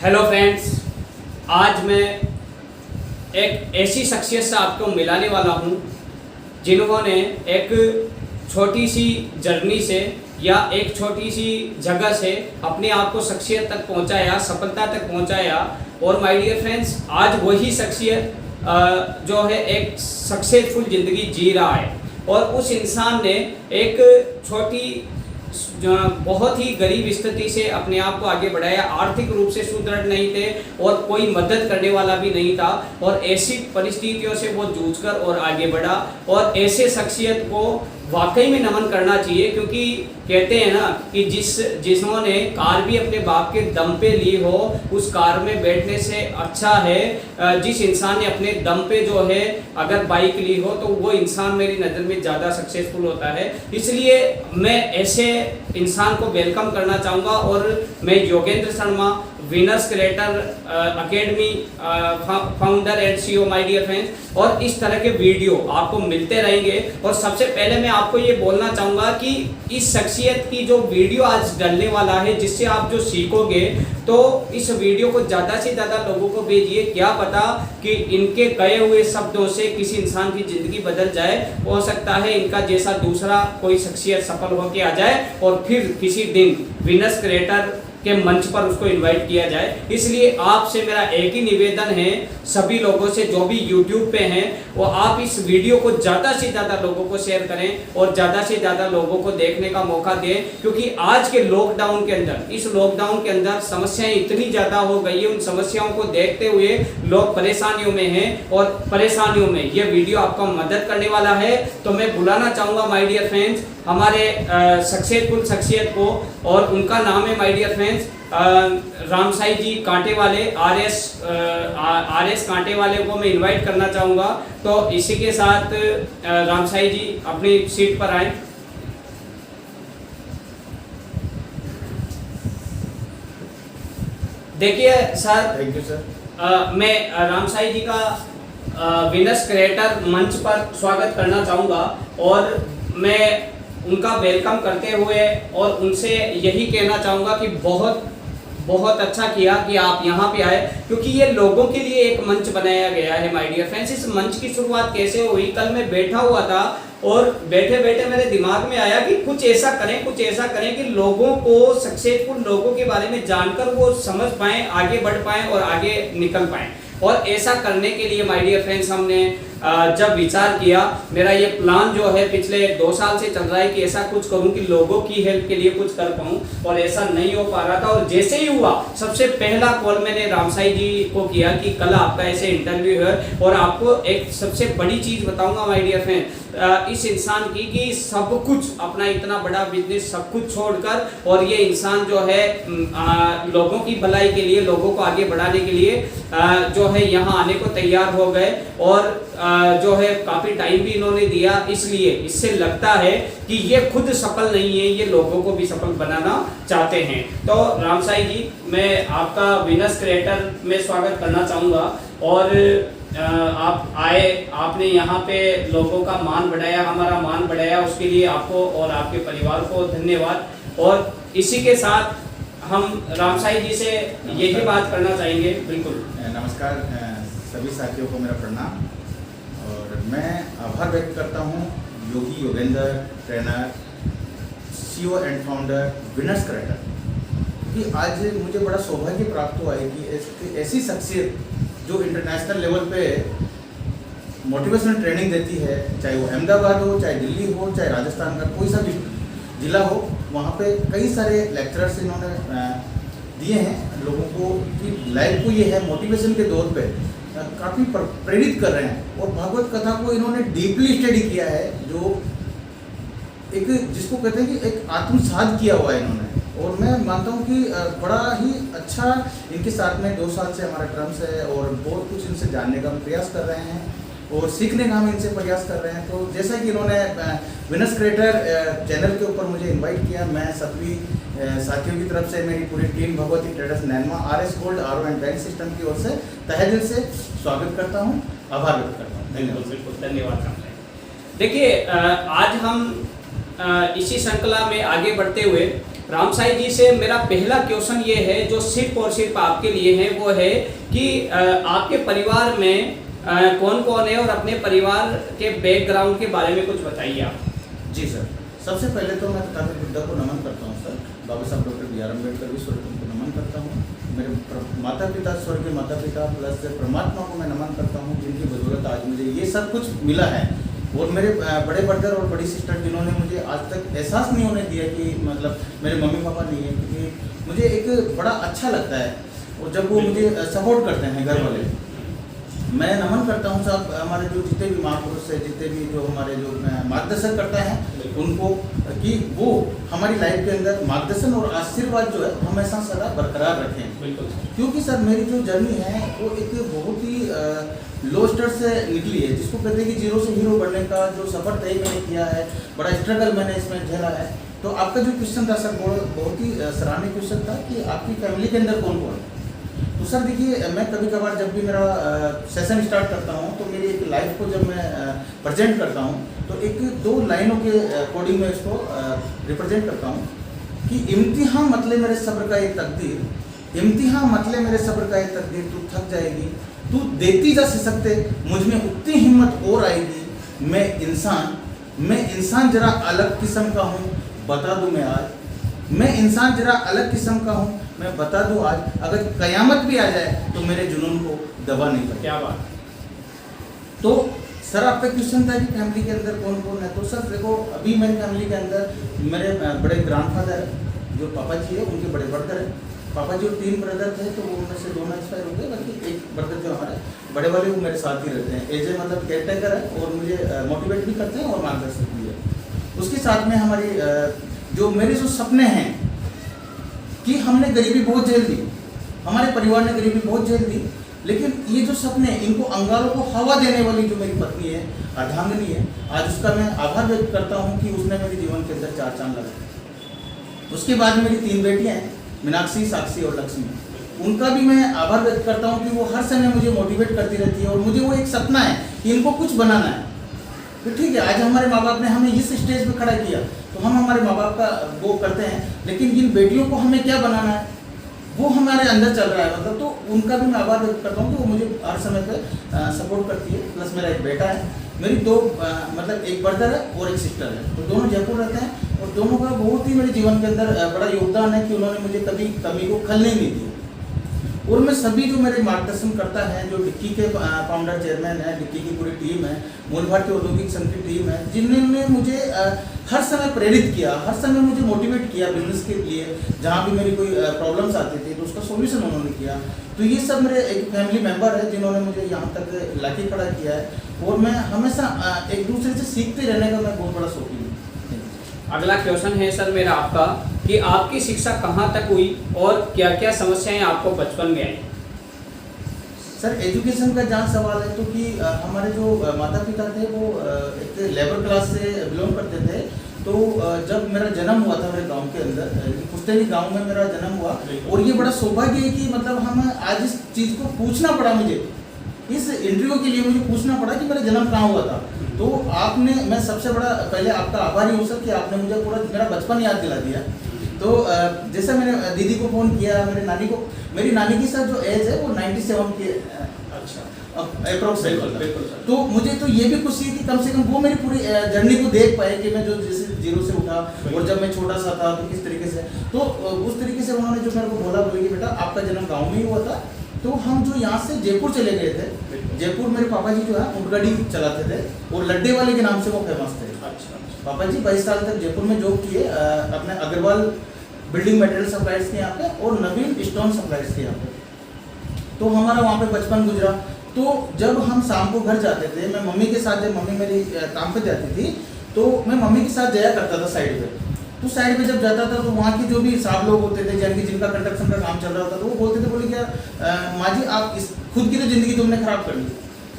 Hello friends, आज मैं एक ऐसी शख्सियत से आपको मिलाने वाला हूँ जिन्होंने एक छोटी सी जर्नी से या एक छोटी सी जगह से अपने आप को शख्सियत तक पहुँचाया, सफलता तक पहुँचाया। और माय डियर फ्रेंड्स, आज वही शख्सियत जो है एक सक्सेसफुल ज़िंदगी जी रहा है। और उस इंसान ने एक छोटी बहुत ही गरीब स्थिति से अपने आप को आगे बढ़ाया, आर्थिक रूप से सुदृढ़ नहीं थे और कोई मदद करने वाला भी नहीं था, और ऐसी परिस्थितियों से वो जूझकर और आगे बढ़ा। और ऐसे शख्सियत को वाकई में नमन करना चाहिए, क्योंकि कहते हैं ना कि जिन्होंने कार भी अपने बाप के दम पे ली हो, उस कार में बैठने से अच्छा है जिस इंसान ने अपने दम पे जो है अगर बाइक ली हो, तो वो इंसान मेरी नज़र में ज़्यादा सक्सेसफुल होता है। इसलिए मैं ऐसे इंसान को वेलकम करना चाहूँगा। और मैं Yogendra Sharma, winners creator academy founder and CEO, my dear friends, और इस तरह के वीडियो आपको मिलते रहेंगे। और सबसे पहले मैं आपको ये बोलना चाहूँगा कि इस शख्सियत की जो वीडियो आज डलने वाला है, जिससे आप जो सीखोगे, तो इस वीडियो को ज़्यादा से ज़्यादा लोगों को भेजिए। क्या पता कि इनके कहे हुए शब्दों से किसी इंसान की ज़िंदगी बदल जाए। हो सकता है इनका जैसा दूसरा कोई शख्सियत सफल होकर आ जाए और फिर किसी दिन विनर्स क्रिएटर के मंच पर उसको इनवाइट किया जाए। इसलिए आपसे मेरा एक ही निवेदन है, सभी लोगों से जो भी YouTube पे हैं, वो आप इस वीडियो को ज़्यादा से ज़्यादा लोगों को शेयर करें और ज़्यादा से ज़्यादा लोगों को देखने का मौका दें। क्योंकि आज के लॉकडाउन के अंदर, इस लॉकडाउन के अंदर समस्याएं इतनी ज़्यादा हो गई है, उन समस्याओं को देखते हुए लोग परेशानियों में हैं, और परेशानियों में ये वीडियो आपका मदद करने वाला है। तो मैं बुलाना चाहूँगा माय डियर फ्रेंड्स हमारे सक्सेसफुल शख्सियत को, और उनका नाम है माय डियर फ्रेंड्स रामसाई जी कांटे वाले, RS कांटे वाले को मैं इनवाइट करना चाहूँगा। तो इसी के साथ रामसाई जी अपनी सीट पर आए। देखिए सर, थैंक यू सर। मैं रामसाई जी का विनर्स क्रिएटर मंच पर स्वागत करना चाहूँगा, और मैं उनका वेलकम करते हुए और उनसे यही कहना चाहूँगा कि बहुत अच्छा किया कि आप यहाँ पे आए, क्योंकि ये लोगों के लिए एक मंच बनाया गया है माय डियर फ्रेंड्स। इस मंच की शुरुआत कैसे हुई? कल मैं बैठा हुआ था और बैठे बैठे मेरे दिमाग में आया कि कुछ ऐसा करें कि लोगों को, सक्सेसफुल लोगों के बारे में जानकर वो समझ पाएँ, आगे बढ़ पाएँ और आगे निकल पाएँ। और ऐसा करने के लिए माय डियर फ्रेंड्स हमने जब विचार किया, मेरा ये प्लान जो है पिछले 2 साल से चल रहा है कि ऐसा कुछ करूं कि लोगों की हेल्प के लिए कुछ कर पाऊं, और ऐसा नहीं हो पा रहा था। और जैसे ही हुआ, सबसे पहला कॉल मैंने रामसाई जी को किया कि कल आपका ऐसे इंटरव्यू है, और आपको एक सबसे बड़ी चीज़ बताऊंगा माय डियर फ्रेंड, इस इंसान की कि सब कुछ अपना इतना बड़ा बिजनेस सब कुछ छोड़कर, और ये इंसान जो है लोगों की भलाई के लिए, लोगों को आगे बढ़ाने के लिए जो है यहाँ आने को तैयार हो गए। और जो है काफ़ी टाइम भी इन्होंने दिया। इसलिए इससे लगता है कि ये खुद सफल नहीं है, ये लोगों को भी सफल बनाना चाहते हैं। तो रामसाई जी, मैं आपका विनर्स क्रिएटर में स्वागत करना चाहूँगा। और आप आए, आपने यहाँ पे लोगों का मान बढ़ाया, हमारा मान बढ़ाया, उसके लिए आपको और आपके परिवार को धन्यवाद। और इसी के साथ हम रामसाई जी से यही बात करना चाहेंगे। बिल्कुल नमस्कार सभी साथियों को मेरा प्रणाम, और मैं आभार व्यक्त करता हूँ Yogi Yogendra, trainer, CEO and founder winners creator, क्योंकि आज मुझे बड़ा सौभाग्य प्राप्त हुआ है कि ऐसी शख्सियत जो इंटरनेशनल लेवल पे मोटिवेशनल ट्रेनिंग देती है, चाहे वो अहमदाबाद हो, चाहे दिल्ली हो, चाहे राजस्थान का कोई सा भी जिला हो, वहाँ पे कई सारे लेक्चरर्स इन्होंने दिए हैं लोगों को कि लाइफ को ये है मोटिवेशन के दौर पे काफ़ी प्रेरित कर रहे हैं। और भागवत कथा को इन्होंने डीपली स्टडी किया है, जो एक जिसको कहते हैं कि एक आत्मसात किया हुआ है इन्होंने। और मैं मानता हूँ कि बड़ा ही अच्छा इनके साथ में 2 साल से हमारा टर्म्स है, और बहुत कुछ इनसे जानने का हम प्रयास कर रहे हैं और सीखने का हम इनसे प्रयास कर रहे हैं। तो जैसा कि इन्होंने विनर्स क्रिएटर चैनल के ऊपर मुझे इनवाइट किया, मैं सभी साथियों की तरफ से, मेरी पूरी team Bhagwati traders Nainma, RS gold, RO and bank system की ओर से तहे दिल से स्वागत करता हूँ, आभार व्यक्त करता हूँ। बिल्कुल धन्यवाद। देखिए, आज हम इसी श्रृंखला में आगे बढ़ते हुए राम साई जी से मेरा पहला क्वेश्चन ये है जो सिर्फ और सिर्फ आपके लिए है, वो है कि आपके परिवार में कौन कौन है और अपने परिवार के बैकग्राउंड के बारे में कुछ बताइए आप। जी सर, सबसे पहले तो मैं तथागत बुद्धा को नमन करता हूँ सर। बाबा साहब डॉक्टर बी आर अम्बेडकर भी स्वर्गीय उनको नमन करता हूँ। मेरे माता पिता स्वर्गीय माता पिता प्लस परमात्मा को मैं नमन करता हूँ, जिनकी बदौलत आज मुझे ये सब कुछ मिला है। और मेरे बड़े ब्रदर और बड़ी सिस्टर जिन्होंने मुझे आज तक एहसास नहीं होने दिया कि मतलब मेरे मम्मी पापा नहीं है, क्योंकि मुझे एक बड़ा अच्छा लगता है और जब वो मुझे सपोर्ट करते हैं घर वाले। मैं नमन करता हूँ साहब हमारे जो जितने भी महापुरुष है, जितने भी जो हमारे जो मार्गदर्शन करता है उनको, कि वो हमारी लाइफ के अंदर मार्गदर्शन और आशीर्वाद जो है हमेशा सदा बरकरार रखें। बिल्कुल। क्योंकि सर मेरी जो जर्नी है वो एक बहुत ही लो स्टार्ट से निकली है, जिसको कहते हैं कि जीरो से हीरो बनने का जो सफ़र तय मैंने किया है, बड़ा स्ट्रगल मैंने इसमें झेला है। तो आपका जो क्वेश्चन था सर बहुत ही सराहनीय क्वेश्चन था कि आपकी फैमिली के अंदर कौन कौन है। तो सर देखिए, मैं कभी कभार जब भी मेरा सेशन स्टार्ट करता हूँ तो मेरी एक लाइफ को जब मैं प्रेजेंट करता हूँ तो एक दो लाइनों के अकॉर्डिंग मैं इसको रिप्रेजेंट करता हूँ कि इम्तिहान मतले मेरे सब्र का एक तकदीर, इम्तिहान मतले मेरे सब्र का एक तकदीर, तू थक जाएगी, तू देती जा सकते, मुझ में उतनी हिम्मत और आएगी। मैं इंसान जरा अलग किस्म का हूँ, बता दूँ मैं आज, मैं इंसान जरा अलग किस्म का हूँ, मैं बता दूँ आज, अगर कयामत भी आ जाए तो मेरे जुनून को दबा नहीं कर। क्या बात। तो सर आपका क्वेश्चन था कि फैमिली के अंदर कौन कौन है। तो सर देखो, अभी मेरी फैमिली के अंदर मेरे बड़े ग्रैंडफादर है जो पापा जी है, उनके बड़े ब्रदर है। पापा जी और 3 ब्रदर थे तो वो उनमें से 2 एक्सपायर हो गए, बाकी एक ब्रदर जो हमारे बड़े वाले वो मेरे साथ ही रहते हैं। एज मतलब केयर टेकर है और मुझे मोटिवेट भी करते हैं और मार्गदर्शन भी है। उसके साथ में हमारी जो मेरे जो सपने हैं कि हमने गरीबी बहुत झेल दी, हमारे परिवार ने गरीबी बहुत झेल दी, लेकिन ये जो सपने, इनको अंगारों को हवा देने वाली जो मेरी पत्नी है, अर्धांगिनी है, आज उसका मैं आभार व्यक्त करता हूँ कि उसने मेरे जीवन के अंदर 4 चांद लगाए। उसके बाद मेरी 3 बेटियाँ हैं, मीनाक्षी, साक्षी और लक्ष्मी। उनका भी मैं आभार व्यक्त करता हूँ कि वो हर समय मुझे मोटिवेट करती रहती है और मुझे वो एक सपना है कि इनको कुछ बनाना है। तो ठीक है, आज हमारे माँ बाप ने हमें इस स्टेज पे खड़ा किया तो हम हमारे माँ बाप का वो करते हैं, लेकिन जिन बेटियों को हमें क्या बनाना है वो हमारे अंदर चल रहा है, मतलब तो उनका भी मैं आभार व्यक्त करता हूँ कि वो मुझे हर समय पे सपोर्ट करती है। प्लस मेरा एक बेटा है, मेरी 2 मतलब एक ब्रदर है और एक सिस्टर है, तो दोनों जयपुर रहते हैं और दोनों का बहुत ही मेरे जीवन के अंदर बड़ा योगदान है कि उन्होंने मुझे कभी कमी को खलने नहीं दी। और मैं सभी जो मेरे मार्गदर्शन करता है, जो डिक्की के फाउंडर चेयरमैन है, डिक्की की पूरी टीम है, मूल भारतीय औद्योगिक संघ की टीम है, जिन्होंने मुझे हर समय प्रेरित किया, हर समय मुझे मोटिवेट किया बिजनेस के लिए। जहाँ भी मेरी कोई प्रॉब्लम्स आती थी तो उसका सोल्यूशन उन्होंने किया। तो ये सब मेरे एक फैमिली मेम्बर है जिन्होंने मुझे यहाँ तक लाके खड़ा किया है और मैं हमेशा एक दूसरे से सीखते रहने का मैं बहुत बड़ा शौकीन हूँ। अगला क्वेश्चन है सर मेरा आपका कि आपकी शिक्षा कहाँ तक हुई और क्या क्या समस्याएं आपको बचपन में आई। सर एजुकेशन का जहाँ सवाल है तो कि हमारे जो माता पिता थे वो एक लेबर क्लास से बिलोंग करते थे। तो जब मेरा जन्म हुआ था मेरे गांव के अंदर, पुश्तैनी गांव में मेरा जन्म हुआ और ये बड़ा सौभाग्य है कि मतलब हम आज इस चीज़ को पूछना पड़ा, मुझे इस इंटरव्यू के लिए मुझे पूछना पड़ा कि मेरा जन्म कहाँ हुआ था। तो आपने, मैं सबसे बड़ा पहले आपका आभारी हूँ सर कि आपने मुझे पूरा मेरा बचपन याद दिला दिया। तो जैसा मैंने दीदी को फ़ोन किया, मेरे नानी को, मेरी नानी की सर जो एज है वो 97 की अप्रोक्स है। तो मुझे तो ये भी खुशी है कि कम से कम वो मेरी पूरी जर्नी को देख पाए कि मैं जो जैसे जीरो से उठा और जब मैं छोटा सा था तो किस तरीके से, तो उस तरीके से उन्होंने जो मेरे को बोला कि बेटा आपका जन्म गाँव में ही हुआ था। तो हम जो यहाँ से जयपुर चले गए थे, जयपुर मेरे पापा जी जो है ऊँटगाड़ी चलाते थे और लड्डे वाले के नाम से वो फेमस थे। पापा जी 22 साल तक जयपुर में जॉब किए, अपने अग्रवाल बिल्डिंग मटेरियल सप्लायर्स के यहाँ पे और नवीन स्टोन सप्लायर्स के यहाँ पे। तो हमारा वहाँ पे बचपन गुजरा। तो जब हम शाम को घर जाते थे, मैं मम्मी के साथ, जब मम्मी मेरी काम पे जाती थी तो मैं मम्मी के साथ जाया करता था साइड पे। तो साइड पे जब जाता था तो वहाँ की जो भी साहब लोग होते थे जिनका कंस्ट्रक्शन का काम चल रहा होता था, वो बोलते थे, बोले क्या माँ जी आप इस खुद की तो ज़िंदगी तुमने ख़राब कर ली,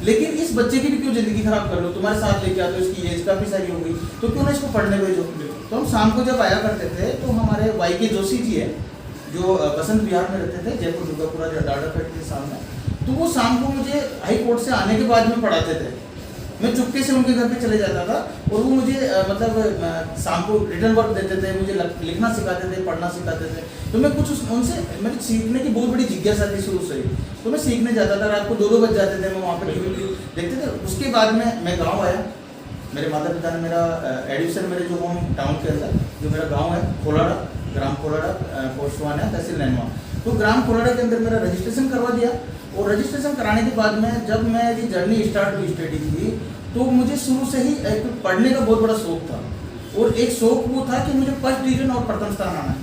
लेकिन इस बच्चे की भी क्यों ज़िंदगी ख़राब कर लो, तुम्हारे साथ लेके आते हो, इसकी एज काफ़ी सारी हो गई तो क्यों ना इसको पढ़ने भेजो। तो हम शाम को जब आया करते थे तो हमारे वाई के जोशी जी है जो बसंत विहार में रहते थे, जयपुर दुर्गापुरा डाटा फैक्ट्री के सामने, तो वो शाम को मुझे हाई कोर्ट से आने के बाद में पढ़ाते थे। मैं चुपके से उनके घर पे चले जाता था और वो मुझे शाम को रिटर्न वर्क देते थे, मुझे लिखना सिखाते थे, पढ़ना सिखाते थे। तो मैं कुछ उनसे मेरे सीखने की बहुत बड़ी जिज्ञासा थी शुरू से ही। तो मैं सीखने जाता था, रात को 2-2 बज जाते थे, मैं वहाँ पर टीवी देखते थे। उसके बाद में मैं गाँव आया, मेरे माता पिता ने मेरा एडमिशन मेरे जो होम टाउन के अंदर जो मेरा गांव है खोलाड़ा, ग्राम खोलाड़ा, पोस्ट 1 है, तहसील नैनवा। तो ग्राम खोलाड़ा के अंदर मेरा रजिस्ट्रेशन करवा दिया और रजिस्ट्रेशन कराने के बाद में जब मेरी जर्नी स्टार्ट हुई स्टडी की, तो मुझे शुरू से ही एक पढ़ने का बहुत बड़ा शौक था। और एक शौक वो था कि मुझे फर्स्ट डिवीजन और प्रथम स्थान आना है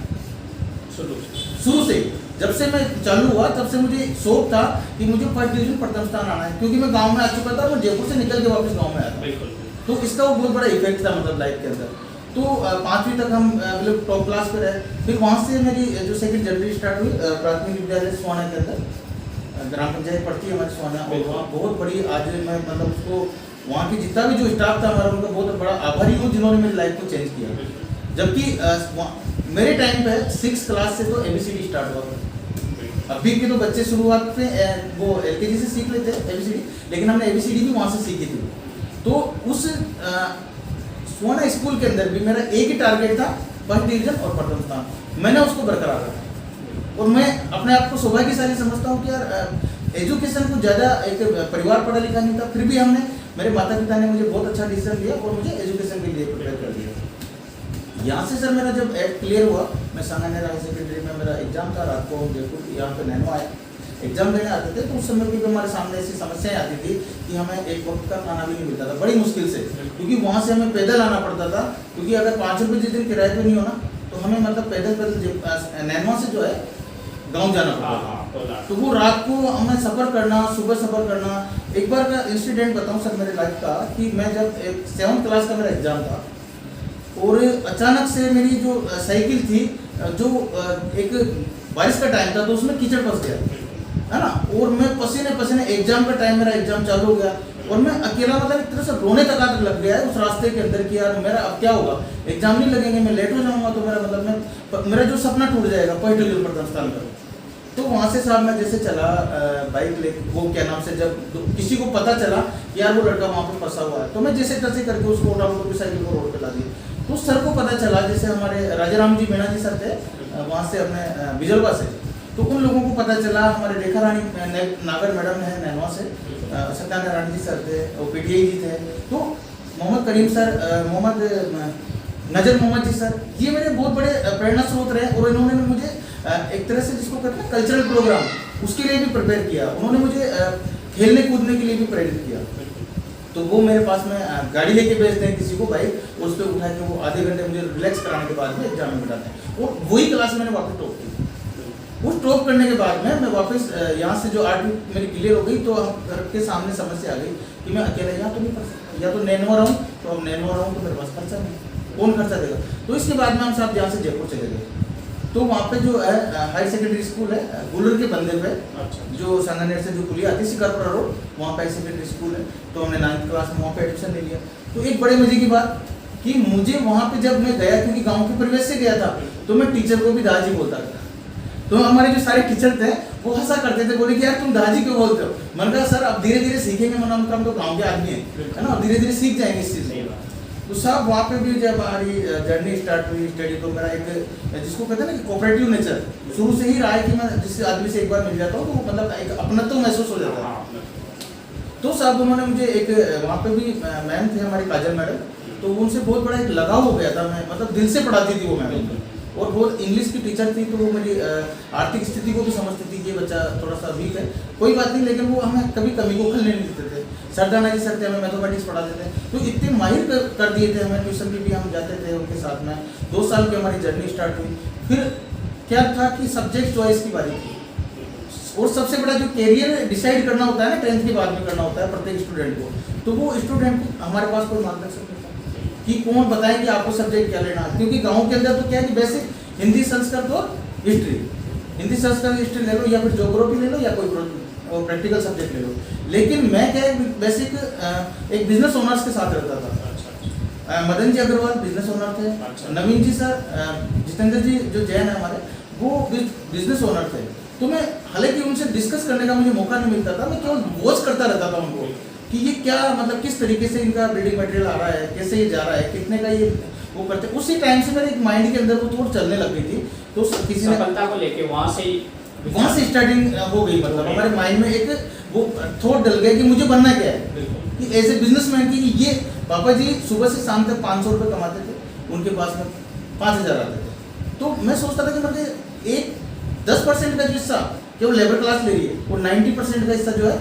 शुरू से ही। जब से मैं चालू हुआ तब से मुझे शौक था कि मुझे फर्स्ट डिवीजन प्रथम स्थान आना है, क्योंकि मैं गाँव में आ चुका था, मैं जयपुर से निकल के वापस गाँव में आया था। तो इसका वो बहुत बड़ा इफेक्ट था मतलब लाइफ के अंदर। तो 5वीं तक हम मतलब टॉप क्लास पे रहे। फिर वहाँ से मेरी जो सेकंड जर्नी स्टार्ट हुई प्राथमिक विद्यालय सोना के अंदर, ग्राम पंचायत पड़ती है हमारी सोना, और वहाँ बहुत बड़ी आज मैं मतलब उसको वहाँ की जितना भी जो स्टाफ था हमारा, उनका बहुत बड़ा आभारी हूँ जिन्होंने मेरी लाइफ को चेंज किया। जबकि मेरे टाइम पे 6th क्लास से तो ABCD स्टार्ट हुआ था। अभी के तो बच्चे शुरुआत में वो LKG से सीख लेते हैं ABCD, लेकिन हमने ABCD भी वहाँ से सीखी थी। तो उस सोना स्कूल के अंदर भी मेरा एक ही टारगेट था, फर्स्ट डिवीजन और प्रथम स्थान। मैंने उसको बरकरार रखा और मैं अपने आप को सौभाग्यशाली समझता हूँ कि यार एजुकेशन को ज़्यादा, एक परिवार पढ़ा लिखा नहीं था, फिर भी हमने, मेरे माता पिता ने मुझे बहुत अच्छा डिसीजन दिया और मुझे एजुकेशन के लिए प्रिपेयर कर दिया। यहाँ से सर मेरा जब 8th क्लियर हुआ, मैं सांगानेर हाई सेकेंडरी में मेरा एग्जाम था, रात को जयपुर यहाँ पे नैनो आया एग्जाम देने आते थे। तो उस समय भी हमारे सामने ऐसी समस्याएं आती थी कि हमें एक वक्त का खाना भी नहीं मिलता था, बड़ी मुश्किल से, क्योंकि वहाँ से हमें पैदल आना पड़ता था। क्योंकि अगर 5 रुपये जिस दिन किराए पे नहीं होना तो हमें मतलब पैदल नैनवा से जो है गाँव जाना पड़ता था। तो वो रात को हमें सफ़र करना, सुबह सफ़र करना। एक बार का इंसिडेंट बताऊँ सर मेरे लाइफ का, कि मैं जब 7th क्लास का मेरा एग्जाम था और अचानक से मेरी जो साइकिल थी, जो एक बारिश का टाइम था, तो उसमें कीचड़ फंस गया है ना, और मैं पसीने पसीने, एग्जाम का टाइम, मेरा एग्जाम चालू हो गया और मैं अकेला मतलब एक तरह से रोने तक आकर लग गया है उस रास्ते के अंदर कि यार मेरा अब क्या होगा, एग्जाम नहीं लगेंगे, मैं लेट हो जाऊंगा, तो मेरा मतलब मेरा जो सपना टूट जाएगा फर्स्ट डिवीजन प्रथम स्थान का। तो वहाँ से साहब मैं जैसे चला बाइक लेके, वो क्या नाम से, जब किसी को पता चला कि यार वो लड़का वहाँ पर फंसा हुआ है, तो मैं जैसे तैसे करके उसको उठा के साइकिल को रोड पे ला दी। तो सर को पता चला, जैसे हमारे राजाराम जी मीणा जी सर थे वहाँ से अपने बिजलवा से, तो उन लोगों को पता चला। हमारे रेखा रानी नागर मैडम है नैनवा से, सत्यानारायण जी सर थे, और PTI जी थे, तो मोहम्मद करीम सर, नजर मोहम्मद जी सर, ये मेरे बहुत बड़े प्रेरणा स्रोत रहे। और इन्होंने मुझे एक तरह से जिसको कहते हैं कल्चरल प्रोग्राम, उसके लिए भी प्रिपेयर किया। उन्होंने मुझे खेलने कूदने के लिए भी प्रेरित किया। तो वो मेरे पास में गाड़ी लेके भेजते हैं किसी को बाइक, और उस पर उठा के वो आधे घंटे मुझे रिलैक्स कराने के बाद में एग्जाम में बिठाते हैं। और वही क्लास मैंने वापस टॉप की। वो टॉप करने के बाद में मैं वापस यहाँ से जो 8वीं मेरी क्लियर हो गई, तो घर के सामने समस्या आ गई कि मैं अकेला यहाँ तो नहीं पढ़ सकता, या तो नैनवा रहूँ, तो अब नैनवा रहूँ तो मेरे पास खर्चा नहीं, कौन खर्चा देगा। तो इसके बाद में हम साहब यहाँ से जयपुर चले गए। तो वहाँ पे जो है हाई सेकेंडरी स्कूल है गुलर के बंदे पे, जो सांगानेर से जो पुलिया आती है शिकारपुरा रोड, वहाँ पे हाई सेकेंडरी स्कूल है। तो हमने 9th क्लास में वहाँ पे एडमिशन ले लिया। तो एक बड़े मजे की बात कि मुझे वहाँ पे जब मैं गया, क्योंकि गाँव के परिवेश से गया था, तो मैं टीचर को भी दाजी बोलता था। तो हमारे जो सारे टीचर थे वो हंसा करते थे, बोले कि यार तुम दाजी क्यों बोलते हो। मैंने कहा सर अब धीरे धीरे सीखेंगे, हम तो गाँव के आदमी है ना, धीरे धीरे सीख जाएंगे इस चीज़ को। तो साहब वहाँ पे भी जब हमारी जर्नी स्टार्ट हुई स्टडी, तो मेरा एक जिसको कहते हैं ना कि कोऑपरेटिव नेचर शुरू से ही रहा है कि मैं जिस आदमी से एक बार मिल जाता हूँ तो मतलब एक अपनत्व महसूस हो जाता है। तो साहब उन्होंने मुझे एक वहाँ पे भी मैम थे हमारी काजल मैडम, तो उनसे बहुत बड़ा एक लगाव हो गया था। मैं मतलब दिल से पढ़ाती थी वो मैम, और बहुत इंग्लिश की टीचर थी। तो वो मेरी आर्थिक स्थिति को भी समझती थी कि बच्चा थोड़ा सा वीक है, कोई बात नहीं, लेकिन वो हमें कभी कमी को खलने नहीं देते थे। सरदाना जी सर थे, हमें मैथमेटिक्स पढ़ाते थे, तो इतने माहिर कर दिए थे हमें। ट्यूशन भी हम जाते थे उनके साथ में। 2 साल की हमारी जर्नी स्टार्ट हुई। फिर क्या था कि सब्जेक्ट चॉइस की बारी थी, और सबसे बड़ा जो कैरियर डिसाइड करना होता है ना 10th के बाद में करना होता है प्रत्येक स्टूडेंट को। तो वो स्टूडेंट हमारे पास कोई मार्गदर्शन नहीं था कि कौन बताए कि आपको सब्जेक्ट क्या लेना है, क्योंकि गाँव के अंदर तो क्या है कि बेसिक हिंदी संस्कृत और हिस्ट्री, हिंदी संस्कृत हिस्ट्री ले लो, या फिर ज्योग्राफी ले लो, या कोई प्रैक्टिकल सब्जेक्ट ले लो। लेकिन मैं क्या बेसिक एक बिजनेस ओनर्स के साथ रहता था। मदन जी अग्रवाल बिजनेस ओनर थे, नवीन जी सर, जितेंद्र जी जो जैन है हमारे, वो बिजनेस ओनर थे। तो मैं हालांकि उनसे डिस्कस करने का मुझे मौका नहीं मिलता था, मैं केवल वॉच करता रहता था उनको कि ये क्या मतलब किस तरीके से इनका बिल्डिंग मटेरियल आ रहा है, कैसे ये जा रहा है, कितने का ये वो करते हैं। उसी टाइम से मेरे एक माइंड के अंदर वो थोड़ा चलने लग गई थी। तो किसी ने सफलता को लेके वहाँ से स्टार्टिंग हो गई, मतलब हमारे माइंड में एक वो थॉट डल गया कि मुझे बनना क्या है, कि एज ए बिजनेसमैन की ये पापा जी सुबह से शाम तक 500 रुपये कमाते थे, उनके पास में 5000 आते थे। तो मैं सोचता था कि मतलब एक 10% का जो हिस्सा केवल लेबर क्लास ले रही है और 90% का हिस्सा जो है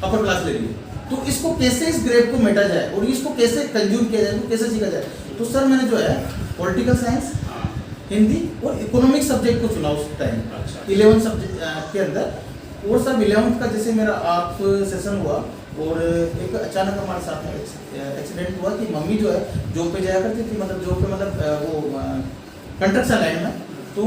अपर क्लास ले रही है, तो इसको कैसे इस ग्रेप को मेटा जाए और इसको कैसे कंज्यूम किया जाए, इसको कैसे सीखा जाए। तो सर मैंने जो है पॉलिटिकल साइंस, हिंदी और इकोनॉमिक सब्जेक्ट को चुना उस टाइम 11 सब्जेक्ट के अंदर। और सर 11th का जैसे मेरा आप सेशन हुआ और एक अचानक हमारे साथ में एक्सीडेंट हुआ कि मम्मी जो है जॉब पे जाया करती थी, मतलब जॉब पे मतलब वो कंस्ट्रक्शन लाइन में, तो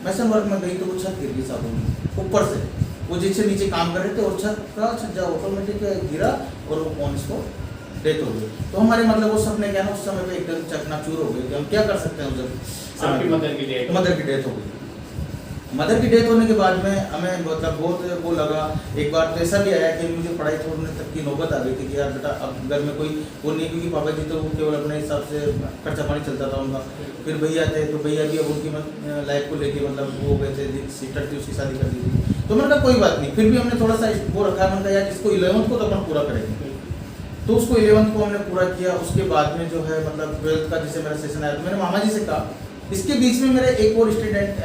मैसन वर्क में गई तो वो छत गिर गई साहब ऊपर से, वो जिससे नीचे काम कर रहे थे और छत का छज्जा ऑटोमेटिक गिरा और वो ऑन स्पॉट डेथ हो गई। तो हमारे मतलब वो सपने क्या ना उस समय पे एकदम चकनाचूर हो गए कि हम क्या कर सकते हैं। जब आपकी मदर की डेथ हो गई, मदर की डेथ होने के बाद में हमें मतलब बहुत वो लगा। एक बार तो ऐसा भी आया कि मुझे पढ़ाई छोड़ने तक की नौबत आ गई थी कि यार बेटा अब घर में कोई वो नहीं, क्योंकि पापा जी तो केवल अपने हिसाब से खर्चा पानी चलता था उनका। फिर भैया थे तो भैया भी अब उनकी लाइफ को लेके मतलब वो गए थे, सिस्टर थी उसकी शादी कर दी थी। तो मैंने कहा कोई बात नहीं, फिर भी हमने थोड़ा सा वो रखा, मैंने कहा यार इसको 11th को तो अपन पूरा करेंगे। तो उसको 11th को हमने पूरा किया। उसके बाद में जो है मतलब 12th का जैसे मेरा सेशन आया तो मैंने मामा जी से कहा, इसके बीच में मेरा एक और स्टूडेंट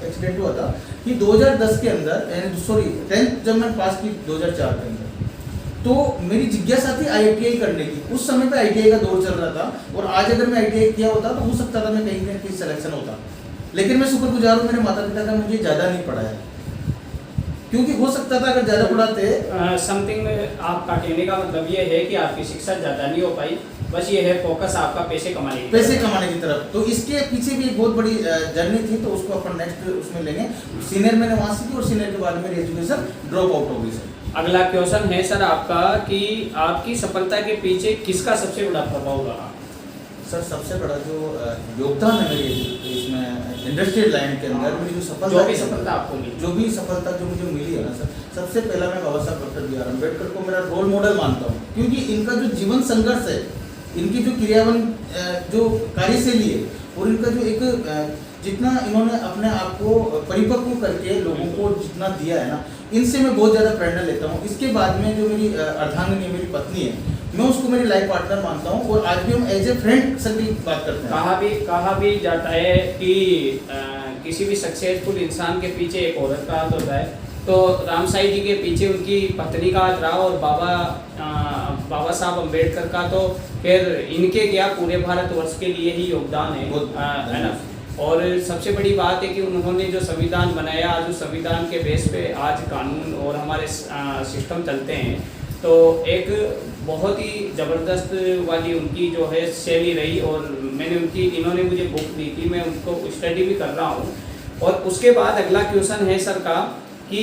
एक्सीडेंट हुआ था कि 2010 के अंदर, सॉरी 10th जब मैंने पास की 2004 के अंदर, तो मेरी जिज्ञासा थी IITI करने की। उस समय पे IITI का दौर चल रहा था और आज अगर मैं IITI किया होता तो हो सकता था मैं कहीं ना कहीं सिलेक्शन होता, लेकिन मैं शुक्रगुजार हूँ मेरे माता पिता का, मुझे ज़्यादा नहीं पढ़ाया, क्योंकि हो सकता था अगर ज़्यादा पढ़ाते। समथिंग आपका कहने का मतलब ये है कि आपकी शिक्षा ज़्यादा नहीं हो पाई, बस ये है फोकस आपका पैसे कमाने की तरफ। तो इसके पीछे भी एक बहुत बड़ी जर्नी थी, तो उसको अपन नेक्स्ट उसमें लेंगे। सीनियर मैंने वहाँ से की और सीनियर के बाद मेरी एजुकेशन ड्रॉप आउट हो गई सर। अगला क्वेश्चन है सर आपका कि आपकी सफलता के पीछे किसका सबसे बड़ा प्रभाव रहा? सर सबसे बड़ा जो योगदान है मेरी इसमें इंडस्ट्रियल लाइन के अंदर, मेरी जो सफलता आपको मिली, जो भी सफलता जो मुझे मिली है ना सर, सबसे पहला मैं बाबा साहब डॉक्टर बी आर अम्बेडकर को मेरा रोल मॉडल मानता हूँ, क्योंकि इनका जो जीवन संघर्ष है, इनकी जो क्रियावन जो कार्यशैली है और इनका जो एक जितना इन्होंने अपने आप को परिपक्व करके लोगों को जितना दिया है ना, इनसे मैं बहुत ज़्यादा प्रेरणा लेता हूँ। इसके बाद में जो मेरी अर्धांगिनी मेरी पत्नी है, मैं उसको मेरी लाइफ पार्टनर मानता हूँ और आज भी हम एज ए फ्रेंड सर्कल बात करते हैं। कहा भी जाता है कि किसी भी सक्सेसफुल इंसान के पीछे एक औरत का हाथ होता है, तो राम साई जी के पीछे उनकी पत्नी का हाथ रहा और बाबा साहब अम्बेडकर का तो फिर इनके क्या पूरे भारतवर्ष के लिए ही योगदान है ना। और सबसे बड़ी बात है कि उन्होंने जो संविधान बनाया, आज उस संविधान के बेस पे आज कानून और हमारे सिस्टम चलते हैं, तो एक बहुत ही ज़बरदस्त वाली उनकी जो है शैली रही। और मैंने इन्होंने मुझे बुक दी थी, मैं उनको स्टडी भी कर रहा हूँ। और उसके बाद अगला क्वेश्चन है सर का कि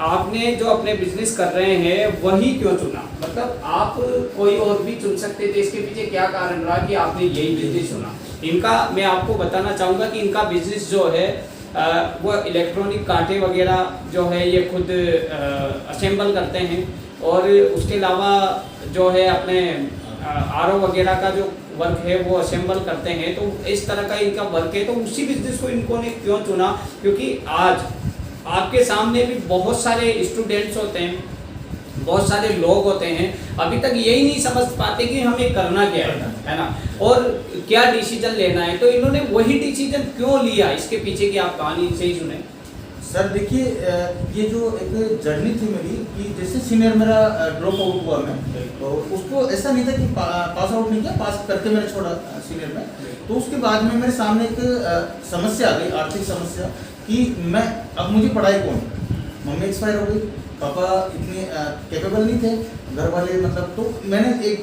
आपने जो अपने बिजनेस कर रहे हैं वही क्यों चुना? मतलब आप कोई और भी चुन सकते थे, इसके पीछे क्या कारण रहा कि आपने यही बिजनेस चुना? इनका मैं आपको बताना चाहूँगा कि इनका बिजनेस जो है वो इलेक्ट्रॉनिक कांटे वगैरह जो है ये खुद असेंबल करते हैं, और उसके अलावा जो है अपने RO वगैरह का जो वर्क है वो असेंबल करते हैं। तो इस तरह का इनका वर्क है। तो उसी बिजनेस को इनको ने क्यों चुना? क्योंकि आज आपके सामने भी बहुत सारे स्टूडेंट्स होते हैं, बहुत सारे लोग होते हैं, अभी तक यही नहीं समझ पाते कि हमें करना क्या है ना, और क्या डिसीजन लेना है। तो इन्होंने वही डिसीजन क्यों लिया, इसके पीछे की आप कहानी से ही सुने। सर देखिए, ये जो एक जर्नी थी मेरी कि जैसे सीनियर मेरा ड्रॉप आउट हुआ, मैं तो उसको ऐसा नहीं था कि पास आउट नहीं किया, पास करके मैंने छोड़ा सीनियर में। तो उसके बाद में मेरे सामने एक समस्या आ गई, आर्थिक समस्या, कि मैं अब मुझे पढ़ाई कौन, मम्मी एक्सपायर हो गई, पापा इतने कैपेबल नहीं थे, घर वाले मतलब। तो मैंने एक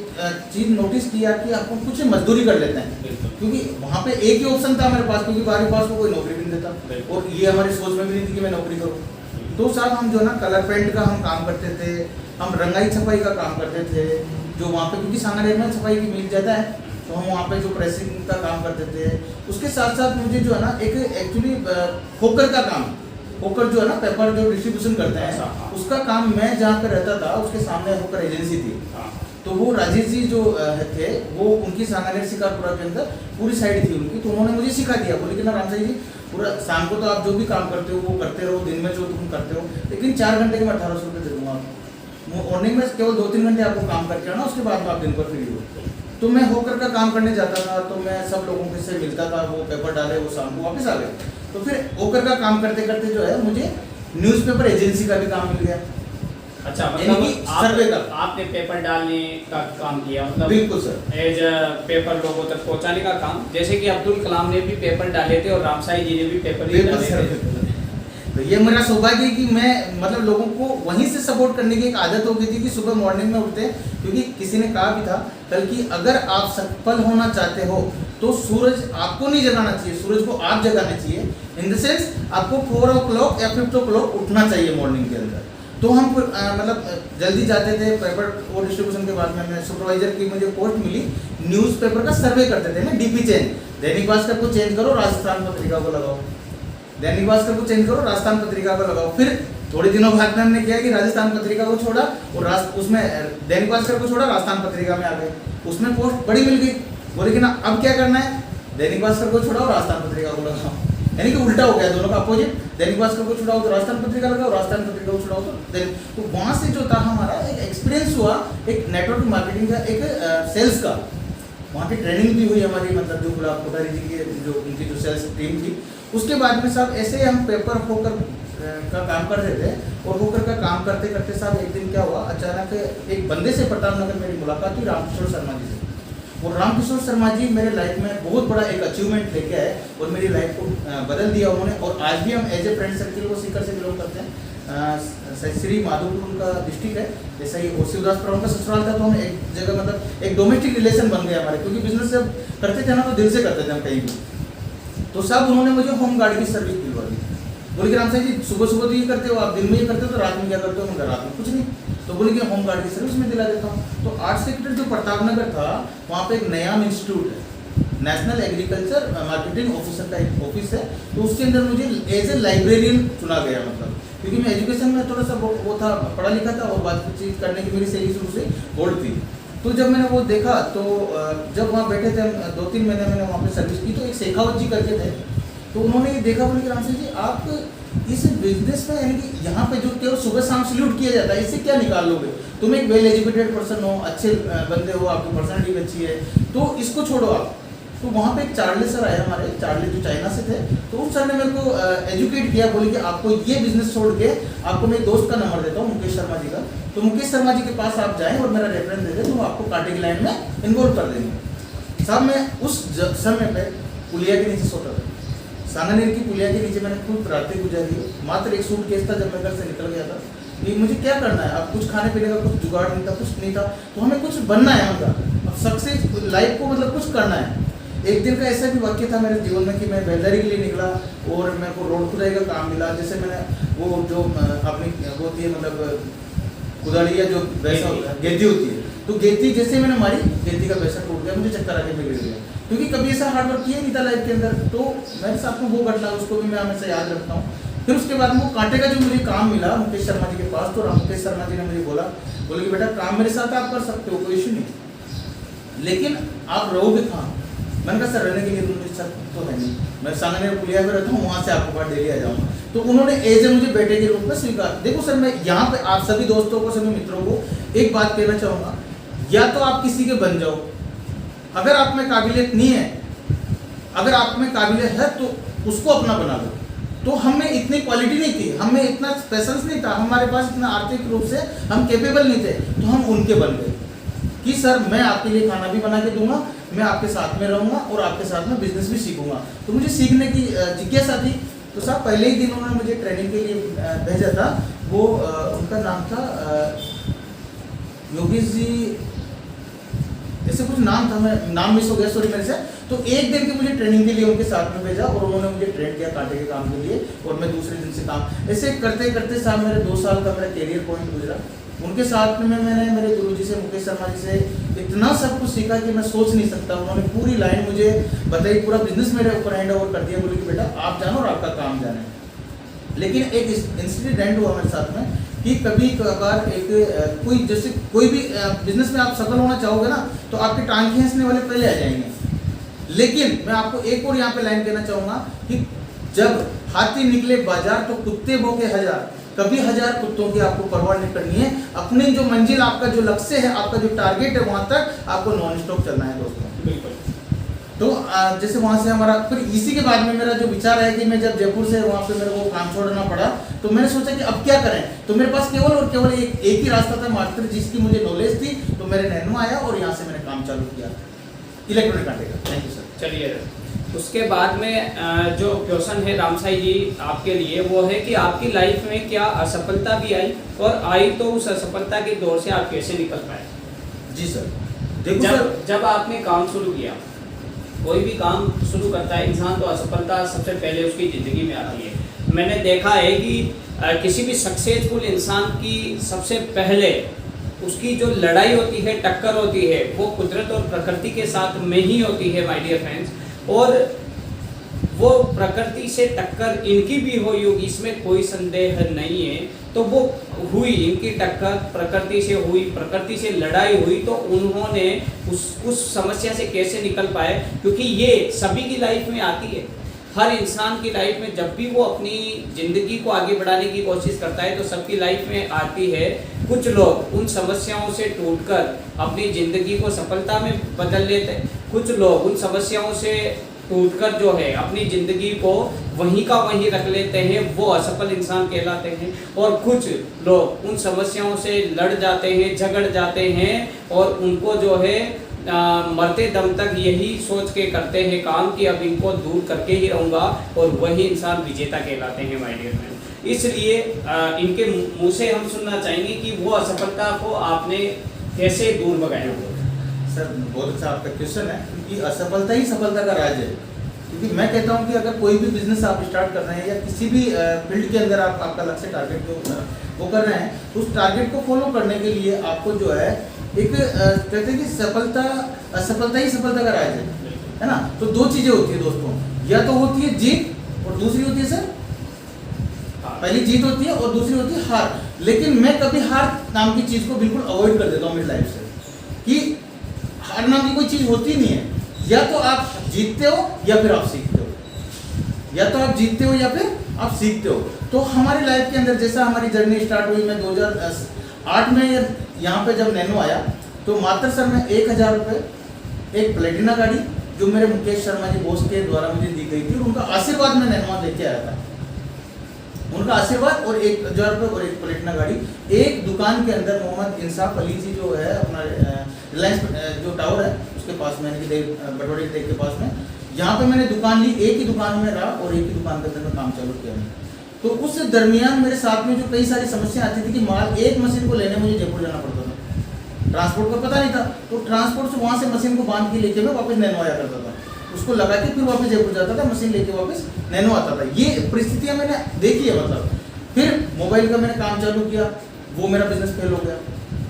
चीज़ नोटिस किया कि आपको कुछ मजदूरी कर लेते हैं, क्योंकि वहाँ पे एक ही ऑप्शन था मेरे पास, क्योंकि बाहरी पास को कोई नौकरी भी नहीं देता और ये हमारी सोच में भी नहीं थी कि मैं नौकरी करूँ। तो साहब हम जो है ना कलर पेंट का हम काम करते थे, हम रंगाई छपाई का काम करते थे, जो वहाँ पे क्योंकि सांगानेर में छपाई की मिल जाता है, तो हम वहाँ पे जो प्रेसिंग का काम करते थे। उसके साथ साथ मुझे जो है ना एक एक्चुअली खोकर का काम, होकर जो है ना पेपर जो डिस्ट्रीब्यूशन करते हैं, अच्छा, हाँ। उसका काम मैं जहाँ पे रहता था उसके सामने होकर एजेंसी थी। हाँ। तो वो राजेश जी जो थे वो उनकी सांगानेर शिकारपुरा के अंदर पूरी साइड थी उनकी, तो उन्होंने मुझे सिखा दिया, बोले कि ना राम साई जी पूरा शाम को तो आप जो भी काम करते हो वो करते रहो, दिन में जो तुम करते हो, लेकिन 4 घंटे के मैं 1800 रुपये दे दूंगा आपको। मॉर्निंग में केवल 2-3 घंटे आपको काम करके आना, उसके बाद में आप दिन पर फ्री हो। तो मैं होकर का काम करने जाता था, तो मैं सब लोगों के से मिलता था, वो पेपर डाले, वो शाम को वापस आ गए। तो फिर होकर का काम करते करते जो है मुझे न्यूज़पेपर एजेंसी का भी काम मिल गया। अच्छा, यानी मतलब कि सर्वे का आपने पेपर डालने का काम किया, मतलब बिल्कुल सर, एज पेपर लोगों तक पहुंचाने का काम, जैसे कि अब्दुल कलाम ने भी पेपर डाले थे और रामसाई जी ने भी पेपर ही बिल्कुल डाले सर, थे। बिल्कुल। तो ये मेरा सौभाग्य है कि मैं मतलब लोगों को वहीं से सपोर्ट करने की एक आदत हो गई थी कि सुबह मॉर्निंग में उठते हैं, क्योंकि किसी ने कहा भी था कल कि अगर आप सफल होना चाहते हो तो सूरज आपको नहीं जगाना चाहिए, सूरज को आप जगाना चाहिए। इन द सेंस आपको 4 o'clock या 5 o'clock उठना चाहिए मॉर्निंग के अंदर। तो हम मतलब जल्दी जाते थे, पेपर वो डिस्ट्रीब्यूशन के बाद में मैं सुपरवाइजर की मुझे पोस्ट मिली, न्यूज़पेपर का सर्वे करते थे ना, डीपी चेंज, दैनिक भास्कर को चेंज करो, राजस्थान पत्रिका को लगाओ, दैनिक भास्कर को चेंज करो, राजस्थान पत्रिका को लगाओ। फिर थोड़े दिनों बाद में हमने किया कि राजस्थान पत्रिका को छोड़ा और उसमें दैनिक भास्कर को छोड़ा, राजस्थान पत्रिका में आ गए, उसमें पोस्ट बड़ी मिल गई। बोले कि ना अब क्या करना है, दैनिक भास्कर को छोड़ाओ, राजस्थान पत्रिका को लगाओ, यानी कि उल्टा हो गया दोनों का अपोजिट, दैनिक भास्कर को छुड़ाओ तो राजस्थान पत्रिका लगाओ, राजस्थान पत्रिका को छुड़ाओ तो दैनिक। तो वहाँ से जो था हमारा एक एक्सपीरियंस हुआ, एक नेटवर्क मार्केटिंग का, एक सेल्स का, वहाँ की ट्रेनिंग भी हुई हमारी, मतलब जो गुलाब कोठारी जी की जो उनकी जो सेल्स टीम थी। उसके बाद में साहब ऐसे हम पेपर होकर का काम कर रहे थे, और होकर का काम करते करते साहब एक दिन क्या हुआ, अचानक एक बंदे से प्रताप नगर मेरी मुलाकात हुई, रामकिशोर शर्मा जी से। और रामकिशोर शर्मा जी मेरे लाइफ में बहुत बड़ा एक अचीवमेंट लेके आए और मेरी लाइफ को बदल दिया उन्होंने। और आज भी हम एज ए फ्रेंड सर्किल को सीकर से बिलोंग करते हैं। श्री माधोपुर उनका डिस्ट्रिक्ट है, जैसा ही ओ शिवदास पर उनका ससुराल था, तो हम एक जगह मतलब एक डोमेस्टिक रिलेशन बन गया हमारे, क्योंकि बिजनेस जब करते थे ना तो दिल से करते थे हम कहीं भी। तो सब उन्होंने मुझे होम गार्ड की सर्विस दिलवा दी। बोले कि राम साई जी सुबह सुबह तो ये करते हो आप, दिन में ये करते हो तो रात में क्या करते हो? मैं रात में कुछ नहीं। तो बोले कि होम गार्ड की सर्विस में दिला देता हूँ। तो आर्ट सेक्टर जो प्रताप नगर था, वहाँ पे एक नया इंस्टीट्यूट है, नेशनल एग्रीकल्चर मार्केटिंग ऑफिसर का एक ऑफिस है। तो उसके अंदर मुझे एज ए लाइब्रेरियन चुना गया, मतलब क्योंकि मैं एजुकेशन में थोड़ा सा वो था, पढ़ा लिखा था और बातचीत करने की मेरी शैली शुरू से होल्ड थी। तो जब मैंने वो देखा तो जब वहाँ बैठे थे 2-3 महीने मैंने वहाँ पे सर्विस की, तो एक शेखावत जी करके थे, तो उन्होंने ये देखा, बोले कि राम सिंह जी आप इस बिजनेस में, यानी कि यहाँ पे जो केवल सुबह शाम सैल्यूट किया जाता है, इससे क्या निकाल लोगे? तुम एक वेल एजुकेटेड पर्सन हो, अच्छे बंदे हो, आपकी पर्सनैलिटी अच्छी है, तो इसको छोड़ो आप। तो वहाँ पे एक चार्ले सर आए हमारे, चार्ले जो चाइना से थे, तो उन सर ने मेरे को एजुकेट किया, बोले कि आपको ये बिजनेस छोड़ के आपको मेरे दोस्त का नंबर देता हूँ, मुकेश शर्मा जी का, तो मुकेश शर्मा जी के पास आप जाएं और मेरा रेफरेंस दे दें, तो आपको कांटे की लाइन में इन्वॉल्व कर देंगे। साहब मैं उस समय पे पुलिया के नीचे सोता था, सांगानेर की पुलिया के नीचे मैंने खुद रातें गुजारी। मात्र एक सूटकेस था जब मैं घर से निकल गया था कि मुझे क्या करना है, अब कुछ खाने पीने का कुछ जुगाड़ नहीं था, कुछ नहीं था, तो हमें कुछ बनना है, मतलब अब सक्सेस लाइफ को मतलब कुछ करना है। एक दिन का ऐसा भी वाक्य था मेरे जीवन में कि मैं वेल्डरी के लिए निकला और मेरे को रोड खुदाई का काम मिला। जैसे मैंने वो जो अपनी वो होती है मतलब कुदाड़ी या जो वैसा गेंदी होती है, तो गेंदी जैसे मैंने मारी, गेंदी का पैसा टूट गया, मुझे चक्कर आके मैं गिर गया, क्योंकि कभी ऐसा हार्ड वर्क किया नहीं था लाइफ के अंदर। तो मेरे साथ में वो घटना, उसको भी मैं हमेशा याद रखता हूँ। फिर उसके बाद वो कांटे का जो मुझे काम मिला मुकेश शर्मा जी के पास, तो मुकेश शर्मा जी ने मुझे बोले कि बेटा काम मेरे साथ आप कर सकते हो, कोई इशू नहीं, लेकिन आप रहोगे कहाँ? मैंने कहा सर रहने के लिए मुझे सर तो है नहीं, मैं सांगानेर पुलिया में रहता हूँ, वहाँ से आपके पास डेली आ जाऊँगा। तो उन्होंने एज ए मुझे बेटे के रूप में स्वीकार। देखो सर, मैं यहाँ पे आप सभी दोस्तों को, सभी मित्रों को एक बात कहना चाहूँगा, या तो आप किसी के बन जाओ, अगर आप में काबिलियत नहीं है, अगर आप में काबिलियत है तो उसको अपना बना लो। तो हमें इतनी क्वालिटी नहीं थी, हमें इतना पेशेंस नहीं था, हमारे पास इतना आर्थिक रूप से हम कैपेबल नहीं थे, तो हम उनके बन गए कि सर मैं आपके लिए खाना भी बना के दूंगा, मैं आपके साथ में रहूँगा और आपके साथ में बिजनेस भी सीखूंगा। तो मुझे सीखने की जिज्ञासा थी। तो साहब पहले ही दिन उन्होंने मुझे ट्रेनिंग के लिए भेजा था, वो उनका नाम था योगेश जी, ऐसे कुछ नाम था, मैं नाम मिस हो गया सॉरी मेरे से। तो एक दिन की मुझे ट्रेनिंग के लिए उनके साथ में भेजा और उन्होंने मुझे ट्रेन किया कांटे के काम के लिए, और मैं दूसरे दिन से काम ऐसे करते करते साहब मेरे 2 साल का मेरा कैरियर पॉइंट गुजरा। उनके साथ में मैंने मेरे गुरुजी से, मुकेश शर्मा जी से इतना सब कुछ सीखा कि मैं सोच नहीं सकता। उन्होंने पूरी लाइन मुझे बताई, पूरा बिजनेस मेरे ऊपर हैंड ओवर कर दिया, बोले कि बेटा आप जानो और आपका काम जाने। लेकिन एक इंसिडेंट हुआ मेरे साथ में कि कभी कभार एक कोई जैसे कोई भी बिजनेस में आप सफल होना चाहोगे ना, तो आपके टांग खींचने वाले पहले आ जाएंगे। लेकिन मैं आपको एक और यहाँ पे लाइन कहना चाहूँगा कि जब हाथी निकले बाजार तो कुत्ते भौंके हजार। कभी 1000 कुत्तों की आपको परवाह नहीं करनी है। अपनी जो मंजिल, आपका जो लक्ष्य है, आपका जो टारगेट है, वहाँ तक आपको नॉन स्टॉप चलना है दोस्तों। बिल्कुल। तो जैसे वहाँ से हमारा फिर इसी के बाद में मेरा जो विचार है कि मैं जब जयपुर से वहाँ पे मेरे को काम छोड़ना पड़ा, तो मैंने सोचा कि अब क्या करें। तो मेरे पास केवल और केवल एक ही रास्ता था मात्र, जिसकी मुझे नॉलेज थी। तो मेरे नैनो आया और यहाँ से मैंने काम चालू किया इलेक्ट्रॉनिक कांटे का। Thank you sir. चलिए, उसके बाद में जो क्वेश्चन है रामसाई जी आपके लिए, वो है कि आपकी लाइफ में क्या असफलता भी आई, और आई तो उस असफलता के दौर से आप कैसे निकल पाए? जी सर, देखो सर, जब आपने काम शुरू किया, कोई भी काम शुरू करता है इंसान, तो असफलता सबसे पहले उसकी ज़िंदगी में आती है। मैंने देखा है कि किसी भी सक्सेसफुल इंसान की सबसे पहले उसकी जो लड़ाई होती है, टक्कर होती है, वो कुदरत और प्रकृति के साथ में ही होती है माय डियर फ्रेंड्स। और वो प्रकृति से टक्कर इनकी भी हुई होगी, इसमें कोई संदेह नहीं है। तो वो हुई, इनकी टक्कर प्रकृति से हुई, प्रकृति से लड़ाई हुई, तो उन्होंने उस समस्या से कैसे निकल पाए, क्योंकि ये सभी की लाइफ में आती है। हर इंसान की लाइफ में जब भी वो अपनी ज़िंदगी को आगे बढ़ाने की कोशिश करता है, तो सबकी लाइफ में आती है। कुछ लोग उन समस्याओं से टूटकर अपनी ज़िंदगी को सफलता में बदल लेते हैं, कुछ लोग उन समस्याओं से टूटकर जो है अपनी ज़िंदगी को वहीं का वहीं रख लेते हैं, वो असफल इंसान कहलाते हैं। और कुछ लोग उन समस्याओं से लड़ जाते हैं, झगड़ जाते हैं, और उनको जो है मरते दम तक यही सोच के करते हैं काम कि अब इनको दूर करके ही रहूँगा, और वही इंसान विजेता कहलाते हैं माय डियर फ्रेंड। इसलिए इनके मुँह से हम सुनना चाहेंगे कि वो असफलता को आपने कैसे दूर भगाया। सर, बहुत अच्छा आपका क्वेश्चन है, क्योंकि असफलता ही सफलता का राज है। क्योंकि मैं कहता हूँ कि अगर कोई भी बिजनेस आप स्टार्ट कर रहे हैं, या किसी भी फील्ड के अंदर आप आपका लक्ष्य टारगेट जो वो कर रहे हैं, तो उस टारगेट को फॉलो करने के लिए आपको जो है एक कहते हैं कि असफलता ही सफलता का राज है ना। तो दो चीजें होती है दोस्तों, या तो होती है जीत और दूसरी होती है सर, पहली जीत होती है और दूसरी होती है हार। लेकिन मैं कभी हार नाम की चीज को बिल्कुल अवॉइड कर देता हूँ मेरी लाइफ से, कि हार नाम की कोई चीज होती नहीं है। या तो आप जीतते हो या फिर आप सीखते हो, या तो आप जीतते हो या फिर आप सीखते हो। तो हमारी लाइफ के अंदर जैसा हमारी जर्नी स्टार्ट हुई, मैं 2008 में यहाँ पे जब नैनो आया, तो मात्र सर मैं 1000 रुपये एक प्लेटिना गाड़ी, जो मेरे मुकेश शर्मा जी बॉस के द्वारा मुझे दी गई थी, उनका आशीर्वाद में नैनो लेके आया था। उनका आशीर्वाद और 1000 रुपये और एक प्लेटिना गाड़ी। एक दुकान के अंदर मोहम्मद इंसाफ अली जी जो है अपना रिलायंस जो टावर है उसके पास में, बटोड़ी टेक के पास में, यहाँ पे मैंने दुकान ली। एक ही दुकान में रहा और एक ही दुकान के अंदर में काम चालू किया। तो उस दरमियान मेरे साथ में जो कई सारी समस्या आती थी कि माल एक मशीन को लेने मुझे जयपुर जाना पड़ता था, ट्रांसपोर्ट का पता नहीं था। तो ट्रांसपोर्ट से वहाँ से मशीन को बांध के लेके मैं वापस नैनो आया करता था, उसको लगा के फिर वापस जयपुर जाता था, मशीन लेके वापस नैनो आता था। ये परिस्थितियाँ मैंने देखी है। मतलब फिर मोबाइल का मैंने काम चालू किया, वो मेरा बिजनेस फेल हो गया,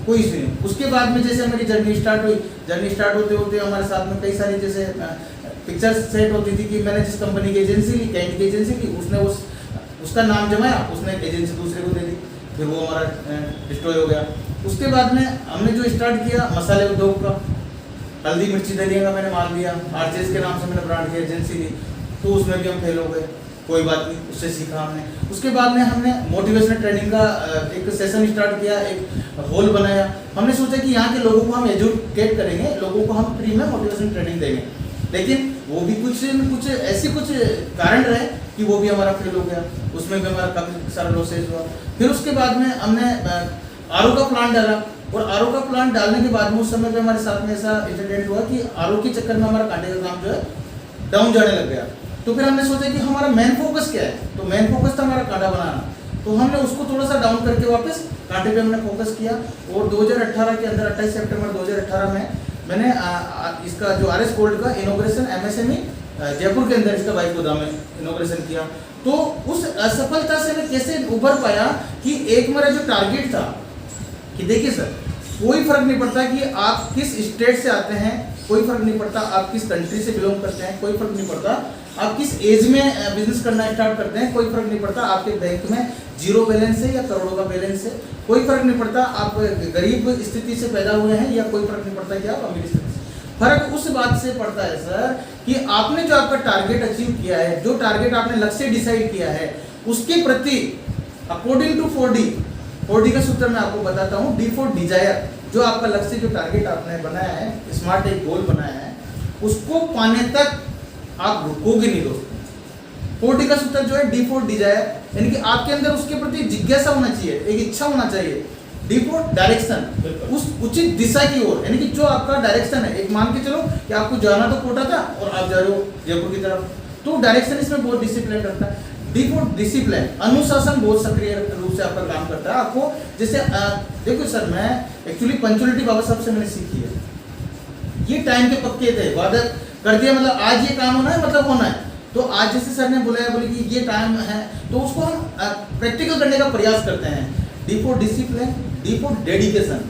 कोई इशू नहीं। उसके बाद में जैसे मेरी जर्नी स्टार्ट हुई, जर्नी स्टार्ट होते होते हमारे साथ में कई सारी जैसे पिक्चर्स सेट होती थी कि मैंने जिस कंपनी की एजेंसी ली, कैंट की एजेंसी की, उसने उसका नाम जमाया, उसने एजेंसी दूसरे को दे दी, फिर वो हमारा डिस्ट्रॉय हो गया। उसके बाद में हमने जो स्टार्ट किया मसाले उद्योग का, हल्दी मिर्ची धनिया का मैंने माल दिया, आरजेएस के नाम से मैंने ब्रांड की एजेंसी दी, तो उसमें भी हम फेल हो गए। कोई बात नहीं, उससे सीखा हमने। उसके बाद में हमने मोटिवेशनल ट्रेनिंग का एक सेशन स्टार्ट किया, एक हॉल बनाया। हमने सोचा कि यहाँ के लोगों को हम एजुकेट करेंगे, लोगों को हम फ्री में मोटिवेशनल ट्रेनिंग देंगे। लेकिन वो भी कुछ ऐसे कुछ कारण रहे कि वो भी हमारा फेल हो गया, उसमें भी हमारा काफ़ी सारा लॉसेज हुआ। फिर उसके बाद में हमने आरओ का प्लांट डाला, और आरओ का प्लांट डालने के बाद में उस समय पे हमारे साथ में ऐसा इंसिडेंट हुआ कि आरओ के चक्कर में हमारा कांटे का काम जो है डाउन जाने लग गया। तो फिर हमने सोचा कि हमारा मेन फोकस क्या है, तो मेन फोकस था हमारा कांटा बनाना। तो हमने उसको थोड़ा सा डाउन करके वापस कांटे पे हमने फोकस किया, और 2018 के अंदर 28 सितंबर 2018 में मैंने इसका जो आरएस गोल्ड का इनॉग्रेशन एमएसएमई जयपुर के अंदर इसका बाइक गोदाम में इनॉग्रेशन किया। तो उस असफलता से मैं कैसे उभर पाया कि एक मेरा जो टारगेट था कि देखिए सर, कोई फर्क नहीं पड़ता कि आप किस स्टेट से आते हैं, कोई फर्क नहीं पड़ता आप किस कंट्री से बिलोंग करते हैं, कोई फर्क नहीं पड़ता, आप किस एज में बिजनेस करना स्टार्ट करते हैं कोई फर्क नहीं पड़ता। आपके बैंक में जीरो बैलेंस है या करोड़ों का बैलेंस है, कोई फर्क नहीं पड़ता। आप गरीब स्थिति से पैदा हुए हैं या कोई फर्क नहीं पड़ता कि आप अमीर स्थिति से। फर्क उस बात से पड़ता है सर कि आपने जो आपका टारगेट अचीव किया है, जो टारगेट आपने लक्ष्य डिसाइड किया है, उसके प्रति अकॉर्डिंग टू 4D का सूत्र मैं आपको बताता हूँ। D फॉर डिजायर, जो आपका लक्ष्य, जो टारगेट आपने बनाया है, स्मार्ट एक गोल बनाया है, उसको पाने तक आप रुकोगे नहीं दोस्तों। 4D का सूत्र जो है D फॉर डिजायर, यानी कि आपके अंदर उसके प्रति जिज्ञासा होना चाहिए, एक इच्छा होना चाहिए। D फॉर डायरेक्शन, उस उचित दिशा की ओर, यानी कि जो आपका डायरेक्शन है। एक मान के चलो कि आपको जाना तो कोटा था और आप जा रहे हो जयपुर की तरफ, तो डायरेक्शन इसमें बहुत डिसिप्लिन रखता है। D फॉर डिसिप्लिन, अनुशासन बहुत सक्रिय रूप से आपका काम करता है। आपको जैसे देखो सर, मैं एक्चुअली पंक्चुअलिटी बाबा साहब से मैंने सीखी है। ये टाइम के पक्के थे, वादा कर दिया मतलब आज ये काम होना है मतलब होना है। तो आज जैसे सर ने बोला कि ये टाइम है, तो उसको हम प्रैक्टिकल करने का प्रयास करते हैं। D for discipline, D for dedication.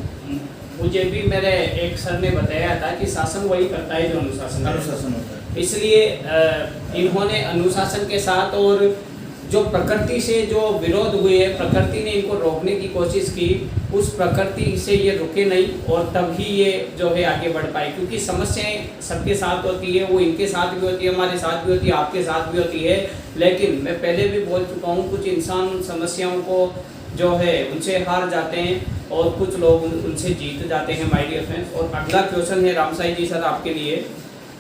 मुझे भी मेरे एक सर ने बताया था कि शासन वही करता है जो अनुशासन होता है। इसलिए इन्होंने अनुशासन के साथ, और जो प्रकृति से जो विरोध हुए है, प्रकृति ने इनको रोकने की कोशिश की, उस प्रकृति से ये रुके नहीं और तभी ये जो है आगे बढ़ पाए। क्योंकि समस्याएं सबके साथ होती है, वो इनके साथ भी होती है, हमारे साथ भी होती है, आपके साथ भी होती है। लेकिन मैं पहले भी बोल चुका हूँ, कुछ इंसान समस्याओं को जो है उनसे हार जाते हैं और कुछ लोग उनसे जीत जाते हैं माय डियर फ्रेंड्स। और अगला क्वेश्चन है रामसाई जी सर आपके लिए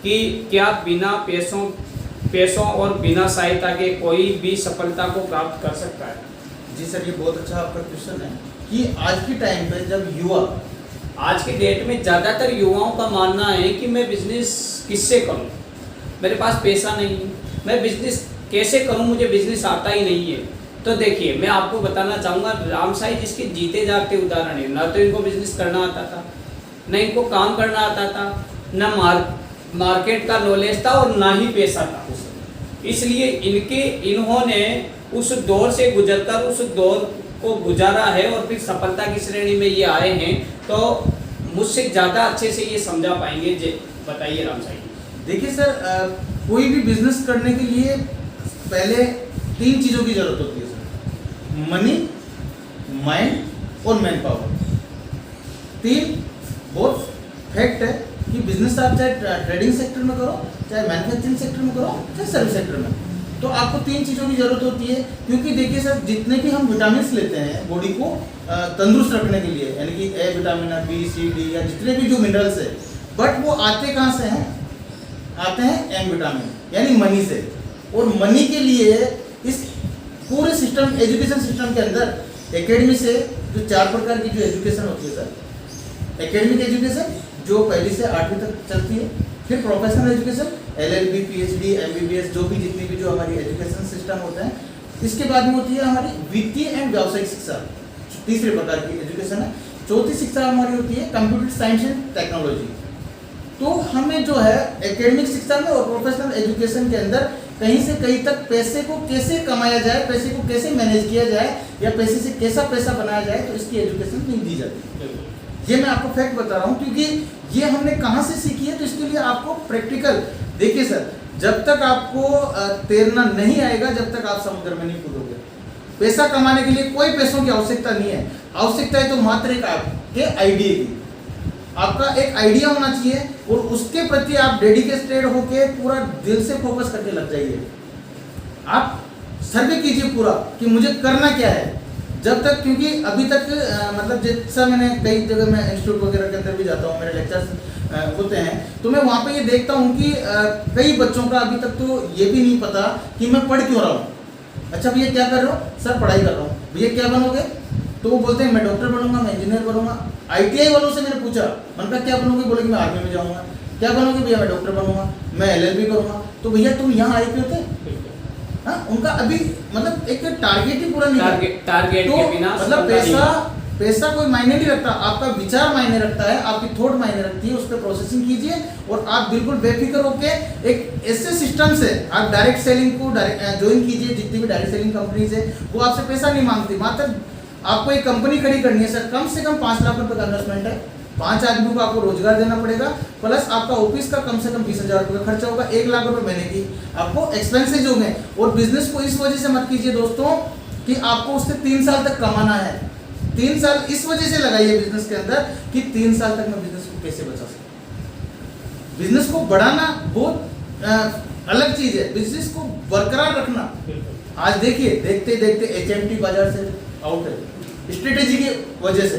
कि क्या बिना पैसों और बिना सहायता के कोई भी सफलता को प्राप्त कर सकता है? जी सर, ये बहुत अच्छा आपका क्वेश्चन है कि आज के टाइम पे जब युवा, आज के डेट में ज़्यादातर युवाओं का मानना है कि मैं बिजनेस किससे करूं, मेरे पास पैसा नहीं है, मैं बिजनेस कैसे करूं, मुझे बिजनेस आता ही नहीं है। तो देखिए, मैं आपको बताना चाहूँगा, रामसाई जिसके जीते जागते उदाहरण है। ना तो इनको बिजनेस करना आता था, न इनको काम करना आता था, न मार्केट का नॉलेज था और ना ही पैसा था। इसलिए इन्होंने उस दौर से गुजरकर उस दौर को गुजारा है और फिर सफलता की श्रेणी में ये आए हैं। तो मुझसे ज़्यादा अच्छे से ये समझा पाएंगे। बताइए रामसाई। देखिए सर, कोई भी बिजनेस करने के लिए पहले 3 चीज़ों की जरूरत होती है सर: मनी, माइंड और मैन पावर। 3 बहुत फैक्ट है कि बिजनेस आप चाहे ट्रेडिंग सेक्टर में करो, चाहे मैन्युफैक्चरिंग सेक्टर में करो, चाहे सर्विस सेक्टर में, तो आपको 3 चीज़ों की जरूरत होती है। क्योंकि देखिए सर, जितने भी हम विटामिन लेते हैं बॉडी को तंदुरुस्त रखने के लिए, यानी कि A vitamin, B, C, D या जितने भी जो मिनरल्स है, बट वो आते कहाँ से हैं? आते हैं M विटामिन यानी मनी से। और मनी के लिए इस पूरे सिस्टम, एजुकेशन सिस्टम के अंदर एकेडमी से जो 4 प्रकार की जो एजुकेशन होती है सर: एकेडमिक एजुकेशन जो 1ली से 8वीं तक चलती है, फिर professional education LLB, PhD, MBBS, जो भी जितनी भी जो हमारी एजुकेशन सिस्टम होता है। इसके बाद में होती है हमारी वित्तीय एंड व्यावसायिक शिक्षा, तीसरे प्रकार की एजुकेशन है। चौथी शिक्षा हमारी होती है कंप्यूटर साइंस एंड टेक्नोलॉजी। तो हमें जो है एकेडमिक शिक्षा में और प्रोफेशनल एजुकेशन के अंदर कहीं से कहीं तक पैसे को कैसे कमाया जाए, पैसे को कैसे मैनेज किया जाए या पैसे से कैसा पैसा बनाया जाए, तो इसकी एजुकेशन नहीं दी जाती। ये मैं आपको फैक्ट बता रहा हूँ क्योंकि ये हमने कहाँ से सीखी है। तो इसके लिए आपको प्रैक्टिकल, देखिए सर, जब तक आपको तैरना नहीं आएगा, जब तक आप समुद्र में नहीं कूदोगे। पैसा कमाने के लिए कोई पैसों की आवश्यकता नहीं है, आवश्यकता है तो मात्र एक आपके आइडिया की। आपका एक आइडिया होना चाहिए और उसके प्रति आप डेडिकेटेड होके पूरा दिल से फोकस करके लग जाइए। आप सर्वे कीजिए पूरा कि मुझे करना क्या है। जब तक, क्योंकि अभी तक मतलब जैसा मैंने कई जगह मैं इंस्टीट्यूट वगैरह के अंदर भी जाता हूँ, मेरे लेक्चर्स होते हैं, तो मैं वहाँ पे ये देखता हूँ कि कई बच्चों का अभी तक तो ये भी नहीं पता कि मैं पढ़ क्यों रहा हूँ। अच्छा भैया क्या कर रहे हो? सर पढ़ाई कर रहा हूँ। भैया क्या बनोगे? तो वो बोलते हैं मैं डॉक्टर बनूंगा, मैं इंजीनियर बनूंगा। ITI वालों से मैंने पूछा, मैंने कहा क्या बनोगे? बोले कि मैं आर्मी में जाऊँगा। क्या बनोगे? भैया मैं डॉक्टर बनूंगा, मैं LLB करूँगा। तो भैया तुम यहाँ आए क्यों थे? हाँ, उनका अभी मतलब एक टारगेट ही पूरा नहीं, टारगेट तो के बिना मतलब पैसा कोई मायने नहीं रखता, आपका विचार मायने रखता है, आपकी थॉट मायने रखती है। उस पर प्रोसेसिंग कीजिए और आप बिल्कुल बेफिक्र होकर एक ऐसे सिस्टम से आप डायरेक्ट सेलिंग को ज्वाइन कीजिए। जितनी भी डायरेक्ट सेलिंग कंपनीज है वो आपसे पैसा नहीं मांगती, मात्र आपको एक कंपनी खड़ी करनी है सर, कम से कम 5 लाख रुपए का इन्वेस्टमेंट है। 5 आदमियों को आपको रोजगार देना पड़ेगा, प्लस आपका ऑफिस का कम से कम 20,000 रुपये का खर्चा होगा, 1 लाख रुपए महीने की आपको एक्सपेंसेज होंगे। और बिजनेस को इस वजह से मत कीजिए दोस्तों कि आपको उससे 3 साल तक कमाना है। 3 साल इस वजह से लगाइए बिजनेस के अंदर कि 3 साल तक मैं बिजनेस को कैसे बचा सकूं। बिजनेस को बढ़ाना बहुत अलग चीज है, बिजनेस को बरकरार रखना। आज देखिए देखते देखते HMT बाजार से आउट है, स्ट्रेटेजी की वजह से।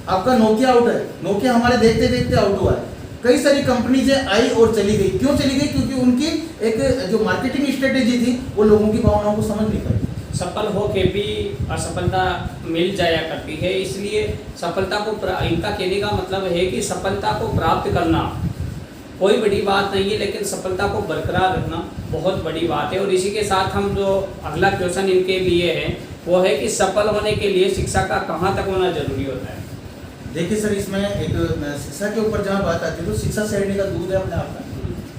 आपका नोकिया आउट है, नोकिया हमारे देखते देखते आउट हुआ है। कई सारी कंपनीज आई और चली गई। क्यों चली गई? क्योंकि उनकी एक जो मार्केटिंग स्ट्रेटेजी थी वो लोगों की भावनाओं को समझ नहीं पाई। सफल हो के भी असफलता मिल जाया करती है, इसलिए सफलता को इनका कहने का मतलब है कि सफलता को प्राप्त करना कोई बड़ी बात नहीं है, लेकिन सफलता को बरकरार रखना बहुत बड़ी बात है। और इसी के साथ हम जो अगला क्वेश्चन इनके लिए है वो है कि सफल होने के लिए शिक्षा का कहाँ तक होना जरूरी होता है? देखिए सर, इसमें एक शिक्षा के ऊपर जहाँ बात आती है तो शिक्षा शहरने का दूध है अपने आप में,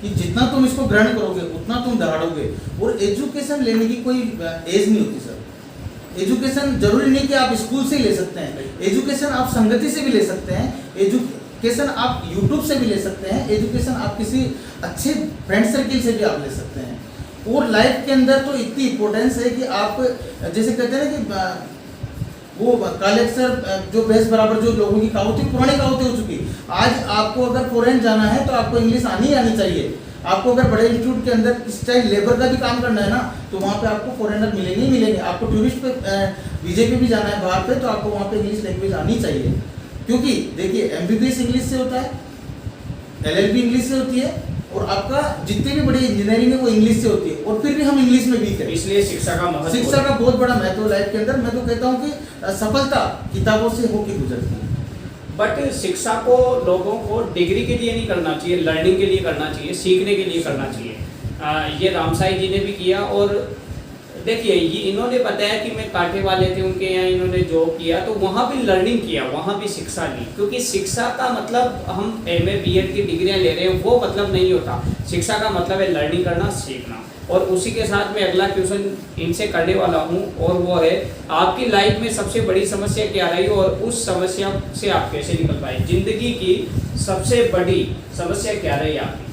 कि जितना तुम इसको ग्रहण करोगे उतना तुम दहाड़ोगे। और एजुकेशन लेने की कोई एज नहीं होती सर। एजुकेशन जरूरी नहीं कि आप स्कूल से ही ले सकते हैं, एजुकेशन आप संगति से भी ले सकते हैं, एजुकेशन आप यूट्यूब से भी ले सकते हैं, एजुकेशन आप किसी अच्छे फ्रेंड सर्किल से भी आप ले सकते हैं। और लाइफ के अंदर तो इतनी इंपॉर्टेंस है कि आप जैसे कहते हैं ना कि वो काले अक्षर जो बेस बराबर, जो लोगों की कहावतें पुरानी कहावतें हो चुकी। आज आपको अगर फॉरेन जाना है तो आपको इंग्लिश आनी ही आनी चाहिए। आपको अगर बड़े इंस्टीट्यूट के अंदर चाहे लेबर का भी काम करना है ना तो वहाँ पे आपको फॉरेनर मिलेंगे ही मिलेंगे। आपको टूरिस्ट पे वीजे पे भी जाना है बाहर पे तो आपको वहाँ पे इंग्लिश लैंग्वेज आनी चाहिए। क्योंकि देखिए MBBS इंग्लिश से होता है, LLB इंग्लिश से होती है, और आपका जितनी भी बड़ी इंजीनियरिंग है वो इंग्लिश से होती है। और फिर भी हम इंग्लिश में वीक है, इसलिए शिक्षा का महत्व, शिक्षा का बहुत बड़ा महत्व है लाइफ के अंदर। मैं तो कहता हूँ कि सफलता किताबों से होकर गुजरती है। बट शिक्षा को लोगों को डिग्री के लिए नहीं करना चाहिए, लर्निंग के लिए करना चाहिए, सीखने के लिए करना चाहिए। ये रामसाई जी ने भी किया। और देखिए ये इन्होंने बताया कि मैं कांटे वाले थे, उनके यहाँ इन्होंने जॉब किया तो वहाँ भी लर्निंग किया, वहाँ भी शिक्षा ली। क्योंकि शिक्षा का मतलब हम MA BEd की डिग्रियाँ ले रहे हैं वो मतलब नहीं होता। शिक्षा का मतलब है लर्निंग करना, सीखना। और उसी के साथ मैं अगला क्वेश्चन इनसे करने वाला हूँ और वो है आपकी लाइफ में सबसे बड़ी समस्या क्या रही और उस समस्या से आप कैसे निकल पाए? जिंदगी की सबसे बड़ी समस्या क्या रही आपकी?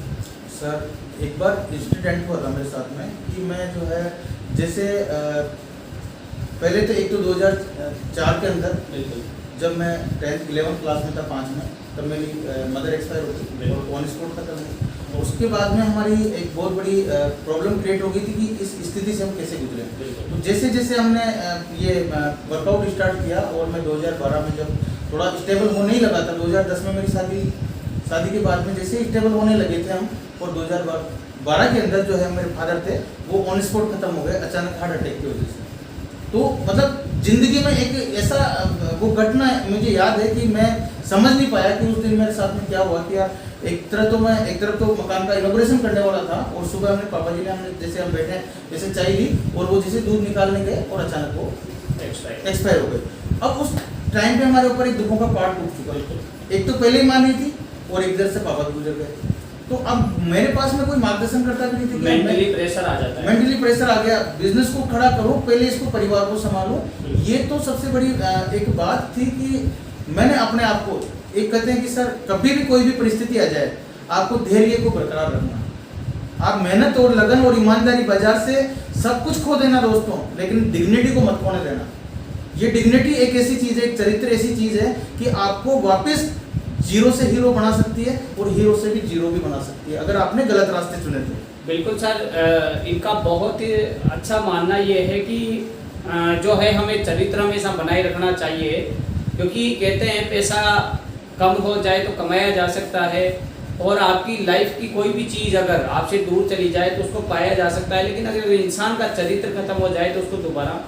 सर एक बार इंसिडेंट हुआ था मेरे साथ में कि मैं जो है जैसे पहले तो एक तो 2004 के अंदर जब मैं 10th 11th क्लास में था 5 में, तब मेरी मदर एक्सपायर हो गई और ऑन स्पॉट खत्म हुई। उसके बाद में हमारी एक बहुत बड़ी प्रॉब्लम क्रिएट हो गई थी कि इस स्थिति से हम कैसे गुजरे। तो जैसे जैसे हमने ये वर्कआउट स्टार्ट किया और मैं 2012 में जब थोड़ा स्टेबल होने ही लगा था, 2010 में मेरी शादी के बाद में जैसे स्टेबल होने लगे थे हम, और 2012 के अंदर जो है मेरे फादर थे वो ऑन स्पॉट खत्म हो गए अचानक हार्ट अटैक की वजह से। तो मतलब जिंदगी में एक ऐसा वो घटना मुझे याद है कि मैं समझ नहीं पाया कि उस दिन मेरे साथ में क्या हुआ कि यार एक तरफ तो मकान का इनॉग्रेशन करने वाला था और सुबह हमने पापा जी ने हमने जैसे हम बैठे जैसे चाय ली और वो जैसे दूध निकालने गए और अचानक वो एक्सपायर हो गए। अब उस टाइम पे हमारे ऊपर एक दुखों का पहाड़ टूट चुका है। एक तो पहले ही माँ नहीं थी और एक इधर से पापा भी गुजर गए। तो अब मेरे पास में कोई मार्गदर्शन करता भी नहीं था। मेंटली प्रेशर आ जाता है, मेंटली प्रेशर आ गया। बिजनेस को खड़ा करो, पहले इसको परिवार को संभालो। ये तो सबसे बड़ी एक बात थी कि मैंने अपने आप को एक कहते हैं कि सर कभी भी कोई भी परिस्थिति आ जाए आपको धैर्य को बरकरार रखना। आप मेहनत और लगन और ईमानदारी बाजार से सब कुछ खो देना दोस्तों, लेकिन डिग्निटी को मत खोने देना। ये डिग्निटी एक ऐसी चीज है, एक चरित्र ऐसी चीज है कि आपको वापस जीरो से हीरो बना सकती है और हीरो से भी जीरो भी बना सकती है अगर आपने गलत रास्ते चुने तो। बिल्कुल सर, इनका बहुत ही अच्छा मानना ये है कि जो है हमें चरित्र हमेशा बनाए रखना चाहिए। क्योंकि कहते हैं पैसा कम हो जाए तो कमाया जा सकता है और आपकी लाइफ की कोई भी चीज़ अगर आपसे दूर चली जाए तो उसको पाया जा सकता है, लेकिन अगर इंसान का चरित्र खत्म हो जाए तो उसको दोबारा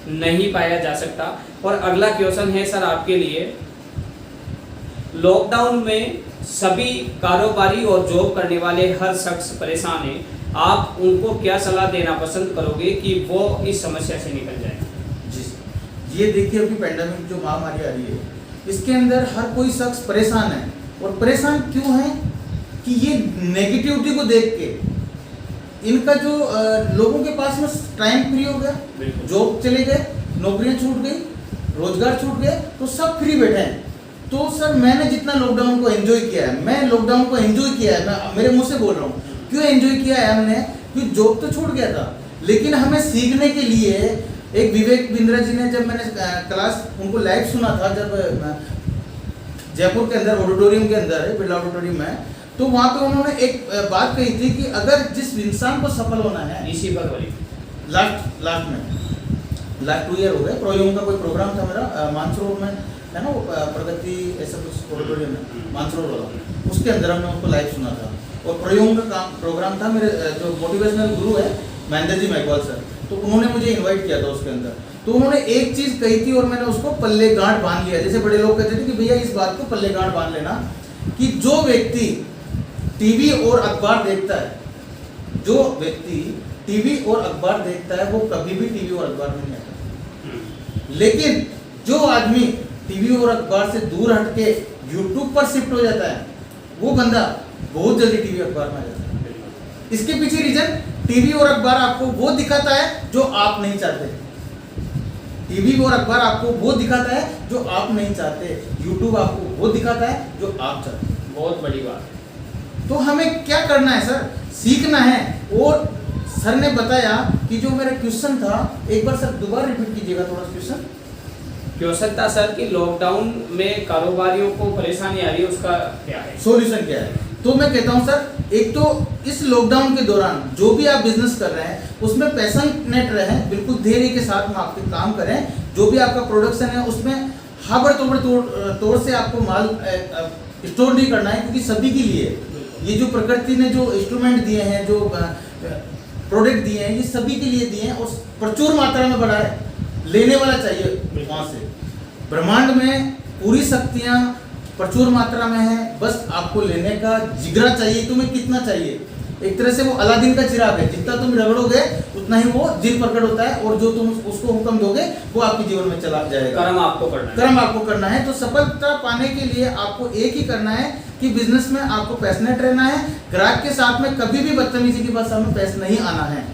नहीं पाया जा सकता। और अगला क्वेश्चन है सर आपके लिए, लॉकडाउन में सभी कारोबारी और जॉब करने वाले हर शख्स परेशान है, आप उनको क्या सलाह देना पसंद करोगे कि वो इस समस्या से निकल जाए? जी ये देखिए अभी पेंडेमिक जो महामारी आ रही है इसके अंदर हर कोई शख्स परेशान है। और परेशान क्यों है कि ये नेगेटिविटी को देख के इनका जो लोगों के पास में टाइम फ्री हो गया, जॉब चले गए, नौकरियां छूट गई, रोजगार छूट गए, तो सब फ्री बैठे हैं। तो सर मैंने जितना लॉकडाउन को एंजॉय किया है, मैं लॉकडाउन को एंजॉय किया है, मैं मेरे मुंह से बोल रहा हूँ, क्यों एंजॉय किया है हमने, क्योंकि जॉब तो छूट गया था, लेकिन हमें सीखने के लिए एक विवेक बिंद्रा जी ने, जब मैंने क्लास उनको लाइव सुना था, जब जयपुर के अंदर ऑडिटोरियम के अंदर है, बिरला ऑडिटोरियम में, तो वहाँ पे उन्होंने एक बात कही थी कि अगर जिस इंसान को सफल होना है, इसी पर बोलिए। लास्ट में लास्ट 2 ईयर हो गए, प्रोयोग का कोई प्रोग्राम था मेरा मानसरोवर में, है ना वो प्रगति ऐसा कुछ ऑडिटोरियम में मानसरोवर वाला, उसके अंदर हमने उसको लाइव सुना था, और प्रयोग का प्रोग्राम था। मेरे जो मोटिवेशनल गुरु है महेंद्र जी मैकवाल सर, तो उन्होंने मुझे इनवाइट किया था उसके अंदर, तो उन्होंने एक चीज़ कही थी और मैंने उसको पल्ले गांठ बांध लिया। जैसे बड़े लोग कहते थे कि भैया इस बात को पल्ले गांठ बांध लेना कि जो व्यक्ति टीवी और अखबार देखता है, जो व्यक्ति टीवी और अखबार देखता है वो कभी भी टीवी और अखबार में नहीं आता, लेकिन जो आदमी टीवी और अखबार से दूर हटके यूट्यूब पर शिफ्ट हो जाता है, वो बंदा बहुत जल्दी टीवी अखबार में आ जाता है। इसके पीछे रीजन, टीवी और अखबार आपको वो दिखाता है जो आप नहीं चाहते, टीवी और अखबार आपको वो दिखाता है जो आप नहीं चाहते, यूट्यूब आपको वो दिखाता है जो आप चाहते हैं। बहुत बड़ी बात है। तो हमें क्या करना है सर, सीखना है। और सर ने बताया कि जो मेरा क्वेश्चन था, एक बार सर दोबारा रिपीट कीजिएगा थोड़ा क्वेश्चन। क्वेश्चन था सर कि लॉकडाउन में कारोबारियों को परेशानी आ रही है, उसका क्या है, सॉल्यूशन क्या है। तो मैं कहता हूं सर, एक तो इस लॉकडाउन के दौरान जो भी आप बिजनेस कर रहे हैं उसमें पैशनेट रहें, बिल्कुल धैर्य के साथ में आपके काम करें। जो भी आपका प्रोडक्शन है उसमें हाबड़ तोड़ से आपको माल स्टोर नहीं करना है, क्योंकि सभी के लिए ये जो प्रकृति ने जो इंस्ट्रूमेंट दिए हैं, जो प्रोडक्ट दिए हैं, ये सभी के लिए दिए हैं और प्रचुर मात्रा में बढ़ा है, लेने वाला चाहिए वहाँ से। ब्रह्मांड में पूरी शक्तियाँ प्रचुर मात्रा में है, बस आपको लेने का जिगरा चाहिए। तुम्हें कितना चाहिए, एक तरह से वो अलादीन का चिराग है, जितना तुम रगड़ोगे उतना ही वो जिन प्रकट होता है, और जो तुम उसको हुक्म दोगे वो आपके जीवन में चला जाएगा। कर्म आपको करना है, कर्म आपको करना है। तो सफलता पाने के लिए आपको एक ही करना है कि बिजनेस में आपको पैशनेट रहना है, ग्राहक के साथ में कभी भी बदतमीजी की बात में पेश नहीं आना है,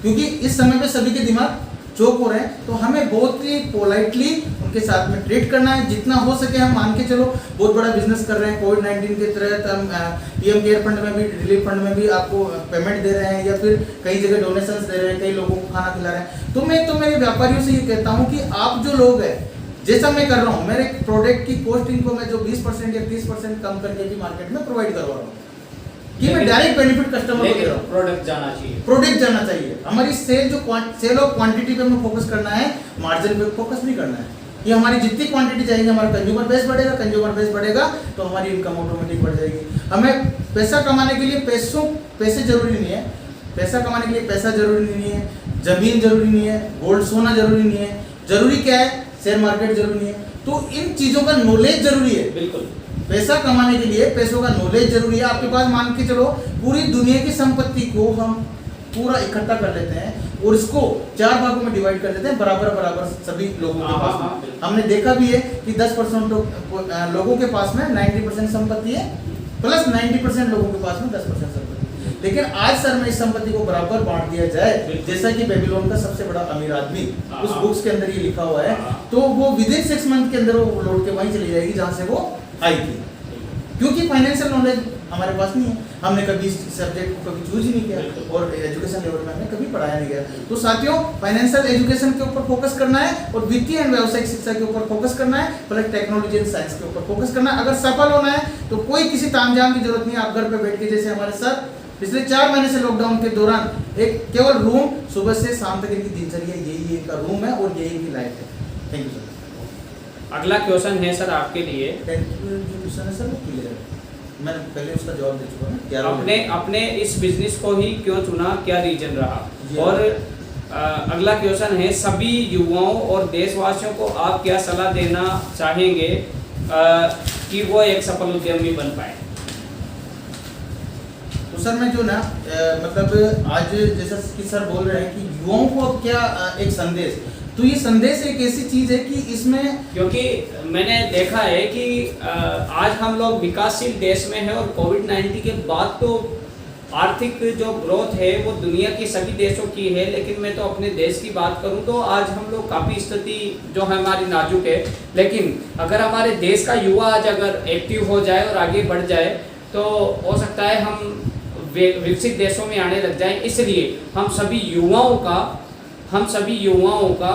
क्योंकि इस समय पे सभी के दिमाग चौक हो रहे हैं। तो हमें बहुत ही पोलाइटली उनके साथ में ट्रीट करना है, जितना हो सके। हम मान के चलो बहुत बड़ा बिजनेस कर रहे हैं, कोविड-19 के तहत हम पीएम केयर फंड में भी, रिलीफ फंड में भी आपको पेमेंट दे रहे हैं, या फिर कई जगह डोनेशंस दे रहे हैं, कई लोगों को खाना खिला रहे हैं। तो मैं मेरे व्यापारियों से ये कहता हूँ कि आप जो लोग हैं, जैसा मैं कर रहा हूँ, मेरे प्रोडक्ट की कॉस्टिंग को मैं जो 20% या 30% कम करके भी मार्केट में प्रोवाइड करवा रहा हूँ, कि मैं डायरेक्ट बेनिफिट कस्टमर को दे रहा हूँ। प्रोडक्ट जाना चाहिए, प्रोडक्ट जाना चाहिए। हमारी सेल ऑफ क्वांटिटी पे हमें फोकस करना है, मार्जिन पे फोकस नहीं करना है। ये हमारी जितनी क्वांटिटी जाएगी, हमारा कंज्यूमर बेस बढ़ेगा, कंज्यूमर बेस बढ़ेगा तो हमारी इनकम ऑटोमेटिक बढ़ जाएगी। हमें पैसा कमाने के लिए पैसे जरूरी नहीं है, पैसा कमाने के लिए पैसा जरूरी नहीं है, जमीन जरूरी नहीं है, गोल्ड सोना जरूरी नहीं है। जरूरी क्या है, शेयर मार्केट जरूरी नहीं है। तो इन चीज़ों का नॉलेज जरूरी है। बिल्कुल, पैसा कमाने के लिए पैसों का नॉलेज जरूरी है। आपके पास मान के चलो पूरी दुनिया की संपत्ति को हम पूरा इकट्ठा कर लेते हैं और इसको 4 भागों में डिवाइड कर देते हैं, बराबर सभी लोगों के पास में। हमने देखा भी है कि 10% लोगों के पास में 90% संपत्ति है, प्लस 90% लोगों के पास में 10% संपत्ति। लेकिन आज सर में इस संपत्ति को बराबर बांट दिया जाए, जैसा कि बेबीलोन का सबसे बड़ा अमीर आदमी, उस बुक्स के अंदर ये लिखा हुआ है, तो वो विदिन 6 मंथ के अंदर वो लौट के वहीं चली जाएगी जहाँ से वो आई थी। क्योंकि फाइनेंशियल नॉलेज हमारे पास नहीं है, हमने कभी इस सब्जेक्ट को कभी चूज ही नहीं किया और एजुकेशन लेवल में हमने कभी पढ़ाया नहीं गया। तो साथियों, फाइनेंशियल एजुकेशन के ऊपर फोकस करना है और वित्तीय एंड व्यावसायिक शिक्षा के ऊपर फोकस करना है, प्लस टेक्नोलॉजी एंड साइंस के ऊपर फोकस करना है। अगर सफल होना है तो कोई किसी तामझाम की जरूरत नहीं है। आप घर पे बैठ के, जैसे हमारे सर पिछले 4 महीने से लॉकडाउन के दौरान एक केवल रूम, सुबह से शाम तक इनकी दिनचर्या यही इनका रूम है और यही इनकी लाइफ है। Thank you sir. अगला क्वेश्चन है सर आपके लिए। क्वेश्चन है सर, वो क्लियर है, मैंने पहले उसका जवाब दे चुका हूँ। क्या अपने इस बिजनेस को ही क्यों चुना, क्या रीजन रहा? और अगला क्वेश्चन है, सभी युवाओं और देशवासियों को आप क्या सलाह देना चाहेंगे कि वो एक सफल उद्यमी बन पाए? तो सर मैं जो ना मतलब आज जैसा कि सर बोल रहे हैं कि युवाओं को अब क्या एक संदेश, तो ये संदेश एक ऐसी चीज है कि इसमें, क्योंकि मैंने देखा है कि आज हम लोग विकासशील देश में हैं और कोविड-19 के बाद तो आर्थिक जो ग्रोथ है वो दुनिया की सभी देशों की है, लेकिन मैं तो अपने देश की बात करूं तो आज हम लोग काफ़ी स्थिति जो है हमारी नाजुक है। लेकिन अगर हमारे देश का युवा आज अगर एक्टिव हो जाए और आगे बढ़ जाए तो हो सकता है हम विकसित देशों में आने लग जाएं। इसलिए हम सभी युवाओं का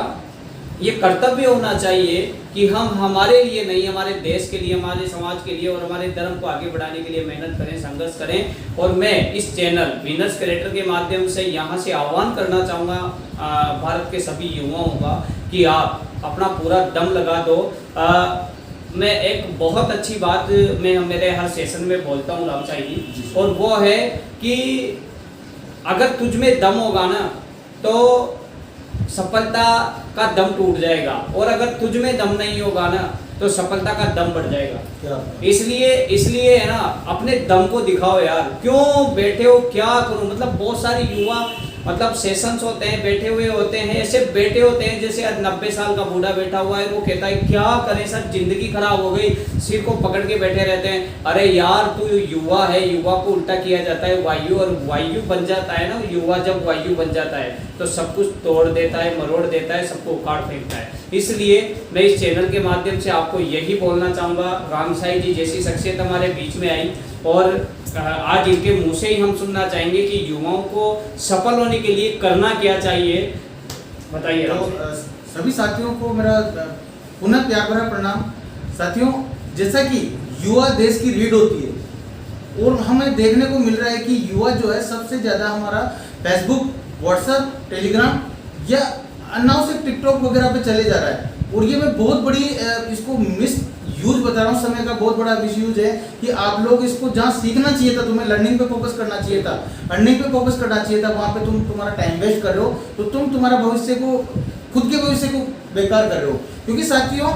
ये कर्तव्य होना चाहिए कि हम हमारे लिए नहीं, हमारे देश के लिए, हमारे समाज के लिए और हमारे धर्म को आगे बढ़ाने के लिए मेहनत करें, संघर्ष करें। और मैं इस चैनल विनर्स क्रिएटर के माध्यम से यहाँ से आह्वान करना चाहूँगा भारत के सभी युवाओं का कि आप अपना पूरा दम लगा दो। मैं एक बहुत अच्छी बात मैं मेरे हर सेशन में बोलता हूँ रामशाही जी, और वो है कि अगर तुझ में दम होगा ना तो सफलता का दम टूट जाएगा, और अगर तुझ में दम नहीं होगा ना तो सफलता का दम बढ़ जाएगा। इसलिए है ना, अपने दम को दिखाओ यार। क्यों बैठे हो, क्या करूं? मतलब बहुत सारे युवा मतलब सेशंस होते हैं, बैठे हुए होते हैं, ऐसे बैठे होते हैं जैसे 90 साल का बूढ़ा बैठा हुआ है। वो कहता है क्या करें सर, जिंदगी खराब हो गई, सिर को पकड़ के बैठे रहते हैं। अरे यार तू युवा है, युवा को उल्टा किया जाता है वायु, और वायु बन जाता है ना युवा। जब वायु बन जाता है तो सब कुछ तोड़ देता है, मरोड़ देता है, सबको उखाड़ फेंकता है। इसलिए मैं इस चैनल के माध्यम से आपको यही बोलना चाहूँगा, रामशाही जी जैसी शख्सियत हमारे बीच में आई और आज इनके मुंह से ही हम सुनना चाहेंगे कि युवाओं को सफल होने के लिए करना क्या चाहिए, बताइए। तो सभी साथियों को मेरा पुनः प्यार भरा प्रणाम। साथियों, जैसा कि युवा देश की रीढ़ होती है और हमें देखने को मिल रहा है कि युवा जो है सबसे ज़्यादा हमारा फेसबुक, व्हाट्सएप, टेलीग्राम या अनावश्यक टिकटॉक वगैरह पे चले जा रहा है। और ये मैं बहुत बड़ी इसको मिस यूज बता रहा हूँ, समय का बहुत बड़ा मिस यूज है कि आप लोग इसको जहाँ सीखना चाहिए था, तुम्हें लर्निंग पे फोकस करना चाहिए था, अर्निंग पे फोकस करना चाहिए था, वहाँ पे तुम तुम्हारा टाइम वेस्ट कर रहे हो, तो तुम तुम्हारा भविष्य को, खुद के भविष्य को बेकार कर रहे हो। क्योंकि साथियों,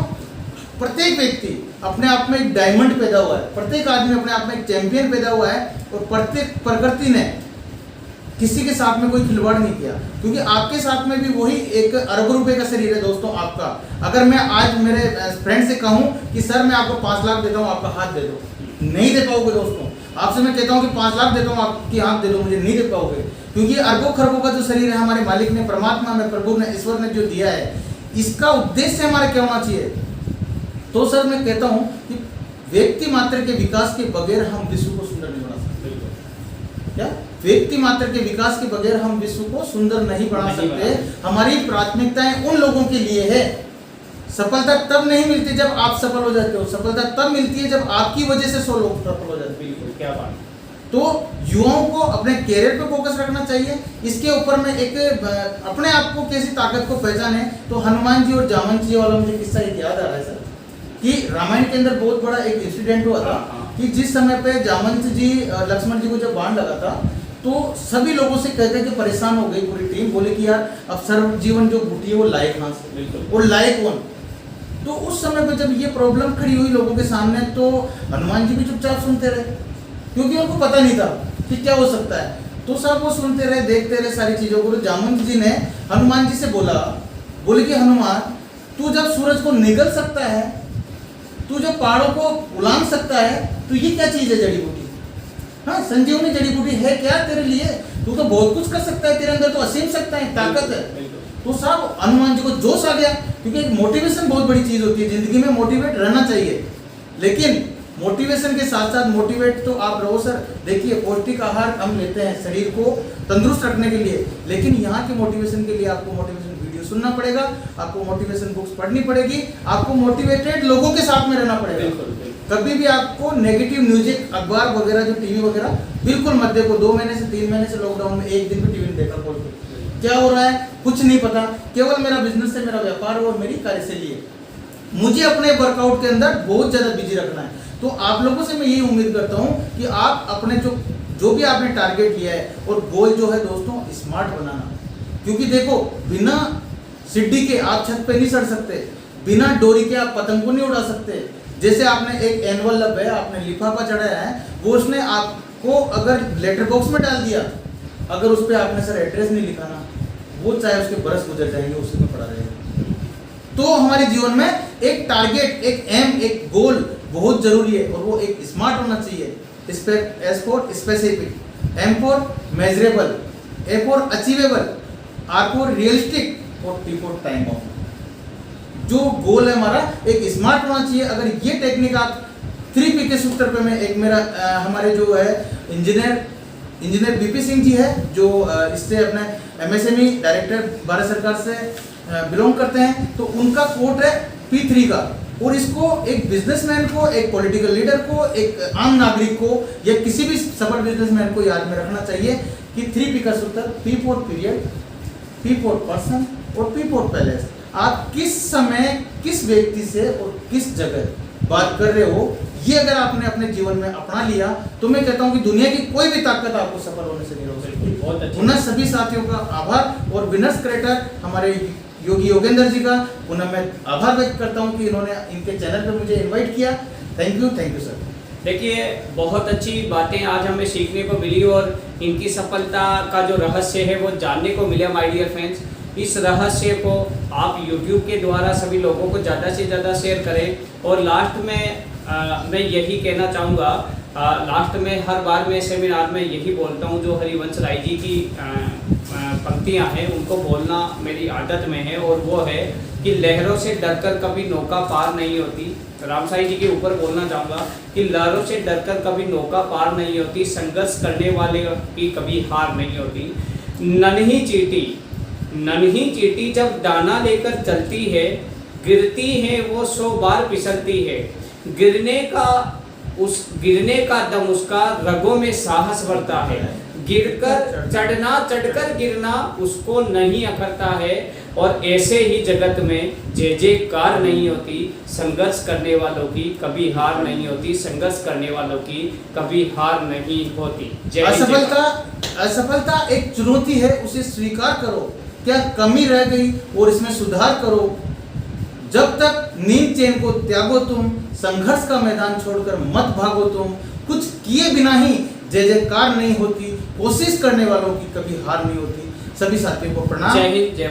प्रत्येक व्यक्ति अपने आप में एक डायमंड पैदा हुआ है, प्रत्येक आदमी अपने आप में एक चैंपियन पैदा हुआ है, और प्रत्येक प्रकृति ने किसी के साथ में कोई खिलवाड़ नहीं किया। क्योंकि आपके साथ में भी वही एक अरब रुपए का शरीर है दोस्तों आपका। अगर मैं आज मेरे फ्रेंड से कहूं कि सर मैं आपको 5 लाख देता हूं, आपका हाथ दे दो, नहीं दे पाओगे दोस्तों। आपसे मैं कहता हूं कि 5 लाख देता हूं, आपकी हाथ दे दो, मुझे नहीं दे पाओगे। क्योंकि अरबों खरबों का जो शरीर है हमारे मालिक ने, परमात्मा में, प्रभु ने, ईश्वर ने जो दिया है, इसका उद्देश्य हमारा क्या होना चाहिए। तो सर मैं कहता हूँ कि व्यक्ति मात्र के विकास के बगैर हम विश्व को सुंदर नहीं बना सकते। क्या व्यक्ति मात्र के विकास के बगैर हम विश्व को सुंदर नहीं बना सकते। हमारी प्राथमिकताएं उन लोगों के लिए है। सफलता तब नहीं मिलती जब आप सफल हो जाते हो, सफलता तब मिलती है जब आपकी वजह से 100 लोग सफल हो जाते हैं। बिल्कुल, क्या बात। तो युवाओं को अपने कैरियर पे फोकस रखना चाहिए। इसके ऊपर में एक अपने आप को कैसी ताकत को पहचाने, तो हनुमान जी और जामवंत जी वाला मुझे किस्सा एक याद आ रहा है सर, कि रामायण के अंदर बहुत बड़ा एक इंसिडेंट हुआ था कि जिस समय पे जामवंत जी लक्ष्मण जी को जब बाण लगा था तो सभी लोगों से कहते कि परेशान हो गई पूरी टीम, बोले कि यार अब सर्व जीवन जो घुटी है वो लायक कहाँ से, और लायक कौन। तो उस समय पे जब ये प्रॉब्लम खड़ी हुई लोगों के सामने, तो हनुमान जी भी चुपचाप सुनते रहे, क्योंकि उनको पता नहीं था कि क्या हो सकता है। तो सब वो सुनते रहे, देखते रहे सारी चीज़ों को। तो जामवंत जी ने हनुमान जी से बोले कि हनुमान, तू जब सूरज को निगल सकता है, तू जब पहाड़ों को उलांग सकता है, तो ये क्या चीज़ है जड़ी बूटी। हाँ, संजीवनी जड़ी बूटी है क्या तेरे लिए, तू तो बहुत कुछ कर सकता है, तेरे अंदर तो असीम सकता है, ताकत है। तो साहब हनुमान जी को जोश आ गया, क्योंकि मोटिवेशन बहुत बड़ी चीज़ होती है, जिंदगी में मोटिवेट रहना चाहिए। लेकिन मोटिवेशन के साथ साथ मोटिवेट तो आप रहो सर। देखिए, पौष्टिक आहार हम लेते हैं शरीर को तंदुरुस्त रखने के लिए, लेकिन यहाँ के मोटिवेशन के लिए आपको मोटिवेशन वीडियो सुनना पड़ेगा, आपको मोटिवेशन बुक्स पढ़नी पड़ेगी, आपको मोटिवेटेड लोगों के साथ में रहना पड़ेगा। कभी भी आपको नेगेटिव न्यूज, अखबार वगैरह जो टीवी वगैरह बिल्कुल मत देखो। 2 महीने से 3 महीने से लॉकडाउन में एक दिन भी टीवी नहीं देखा। खोल के क्या हो रहा है कुछ नहीं पता, केवल मेरा बिजनेस है, मेरा व्यापार है और मेरी कार्यशैली है। मुझे अपने वर्कआउट के अंदर बहुत ज़्यादा बिजी रखना है। तो आप लोगों से मैं यही उम्मीद करता हूँ कि आप अपने जो भी आपने टारगेट लिया है और गोल जो है दोस्तों, स्मार्ट बनाना। क्योंकि देखो, बिना सीढ़ी के आप छत पे नहीं चढ़ सकते, बिना डोरी के आप पतंग को नहीं उड़ा सकते। जैसे आपने एक एनवलप है, आपने लिफाफा चढ़ाया है, वो उसने आपको अगर लेटर बॉक्स में डाल दिया, अगर उस पर आपने सर एड्रेस नहीं लिखा ना, वो चाहे उसके बरस गुजर जाएंगे, उसी में पड़ा रहेगा। तो हमारे जीवन में एक टारगेट, एक एम, एक गोल बहुत जरूरी है, और वो एक स्मार्ट होना चाहिए। Specific, M for measurable, A for achievable, R for realistic और T for time bound। जो गोल है हमारा एक स्मार्ट होना चाहिए। अगर ये टेक्निक आप 3P के सूत्र पे में एक मेरा हमारे जो है इंजीनियर बीपी सिंह जी है जो इससे अपने MSME डायरेक्टर भारत सरकार से बिलोंग करते हैं, तो उनका कोट है P3 का। और इसको एक बिजनेसमैन को, एक पॉलिटिकल लीडर को, एक आम नागरिक को या किसी भी सफल बिजनेसमैन को याद में रखना चाहिए कि 3P का सूत्र P for period, P for person और P for पैलेस। आप किस समय किस व्यक्ति से और किस जगह बात कर रहे हो, ये अगर आपने अपने जीवन में अपना लिया तो मैं कहता हूं कि दुनिया की कोई भी ताकत आपको सफल होने से नहीं रोक सकती। बहुत अच्छी। उन सभी साथियों का आभार और विनर्स क्रिएटर हमारे योगी योगेंद्र जी का उन्हें मैं आभार व्यक्त करता हूं कि इन्होंने इनके चैनल पे मुझे इनवाइट किया। Thank you sir. देखिए, बहुत अच्छी बातें आज हमें सीखने को मिली और इनकी सफलता का जो रहस्य है वो जानने को मिला माय डियर फ्रेंड्स। इस रहस्य को आप YouTube के द्वारा सभी लोगों को ज़्यादा से ज़्यादा शेयर करें। और लास्ट में मैं यही कहना चाहूँगा, लास्ट में हर बार मैं सेमिनार में यही बोलता हूँ, जो हरिवंश राय जी की पंक्तियाँ हैं उनको बोलना मेरी आदत में है, और वो है कि लहरों से डरकर कभी नौका पार नहीं होती। रामसाई जी के ऊपर बोलना चाहूँगा कि लहरों से डरकर कभी नौका पार नहीं होती, संघर्ष करने वाले की कभी हार नहीं होती। नन्ही चींटी जब दाना लेकर चलती है, गिरती है वो 100 बार फिसलती है। गिरने का दम उसका रगों में साहस भरता है। गिरकर चढ़ना, चढ़कर गिरना उसको नहीं अखरता है। और ऐसे ही जगत में जय जयकार नहीं होती, संघर्ष करने वालों की कभी हार नहीं होती, संघर्ष करने वालों की कभी हार नहीं होती। असफलता एक चुनौती है, उसे स्वीकार करो, क्या कमी रह गई और इसमें सुधार करो। जब तक नींद चैन को त्यागो तुम, संघर्ष का मैदान छोड़कर मत भागो तुम। कुछ किए बिना ही जय जयकार नहीं होती, कोशिश करने वालों की कभी हार नहीं होती। सभी साथियों को प्रणाम। जय हिंद, जय भारत।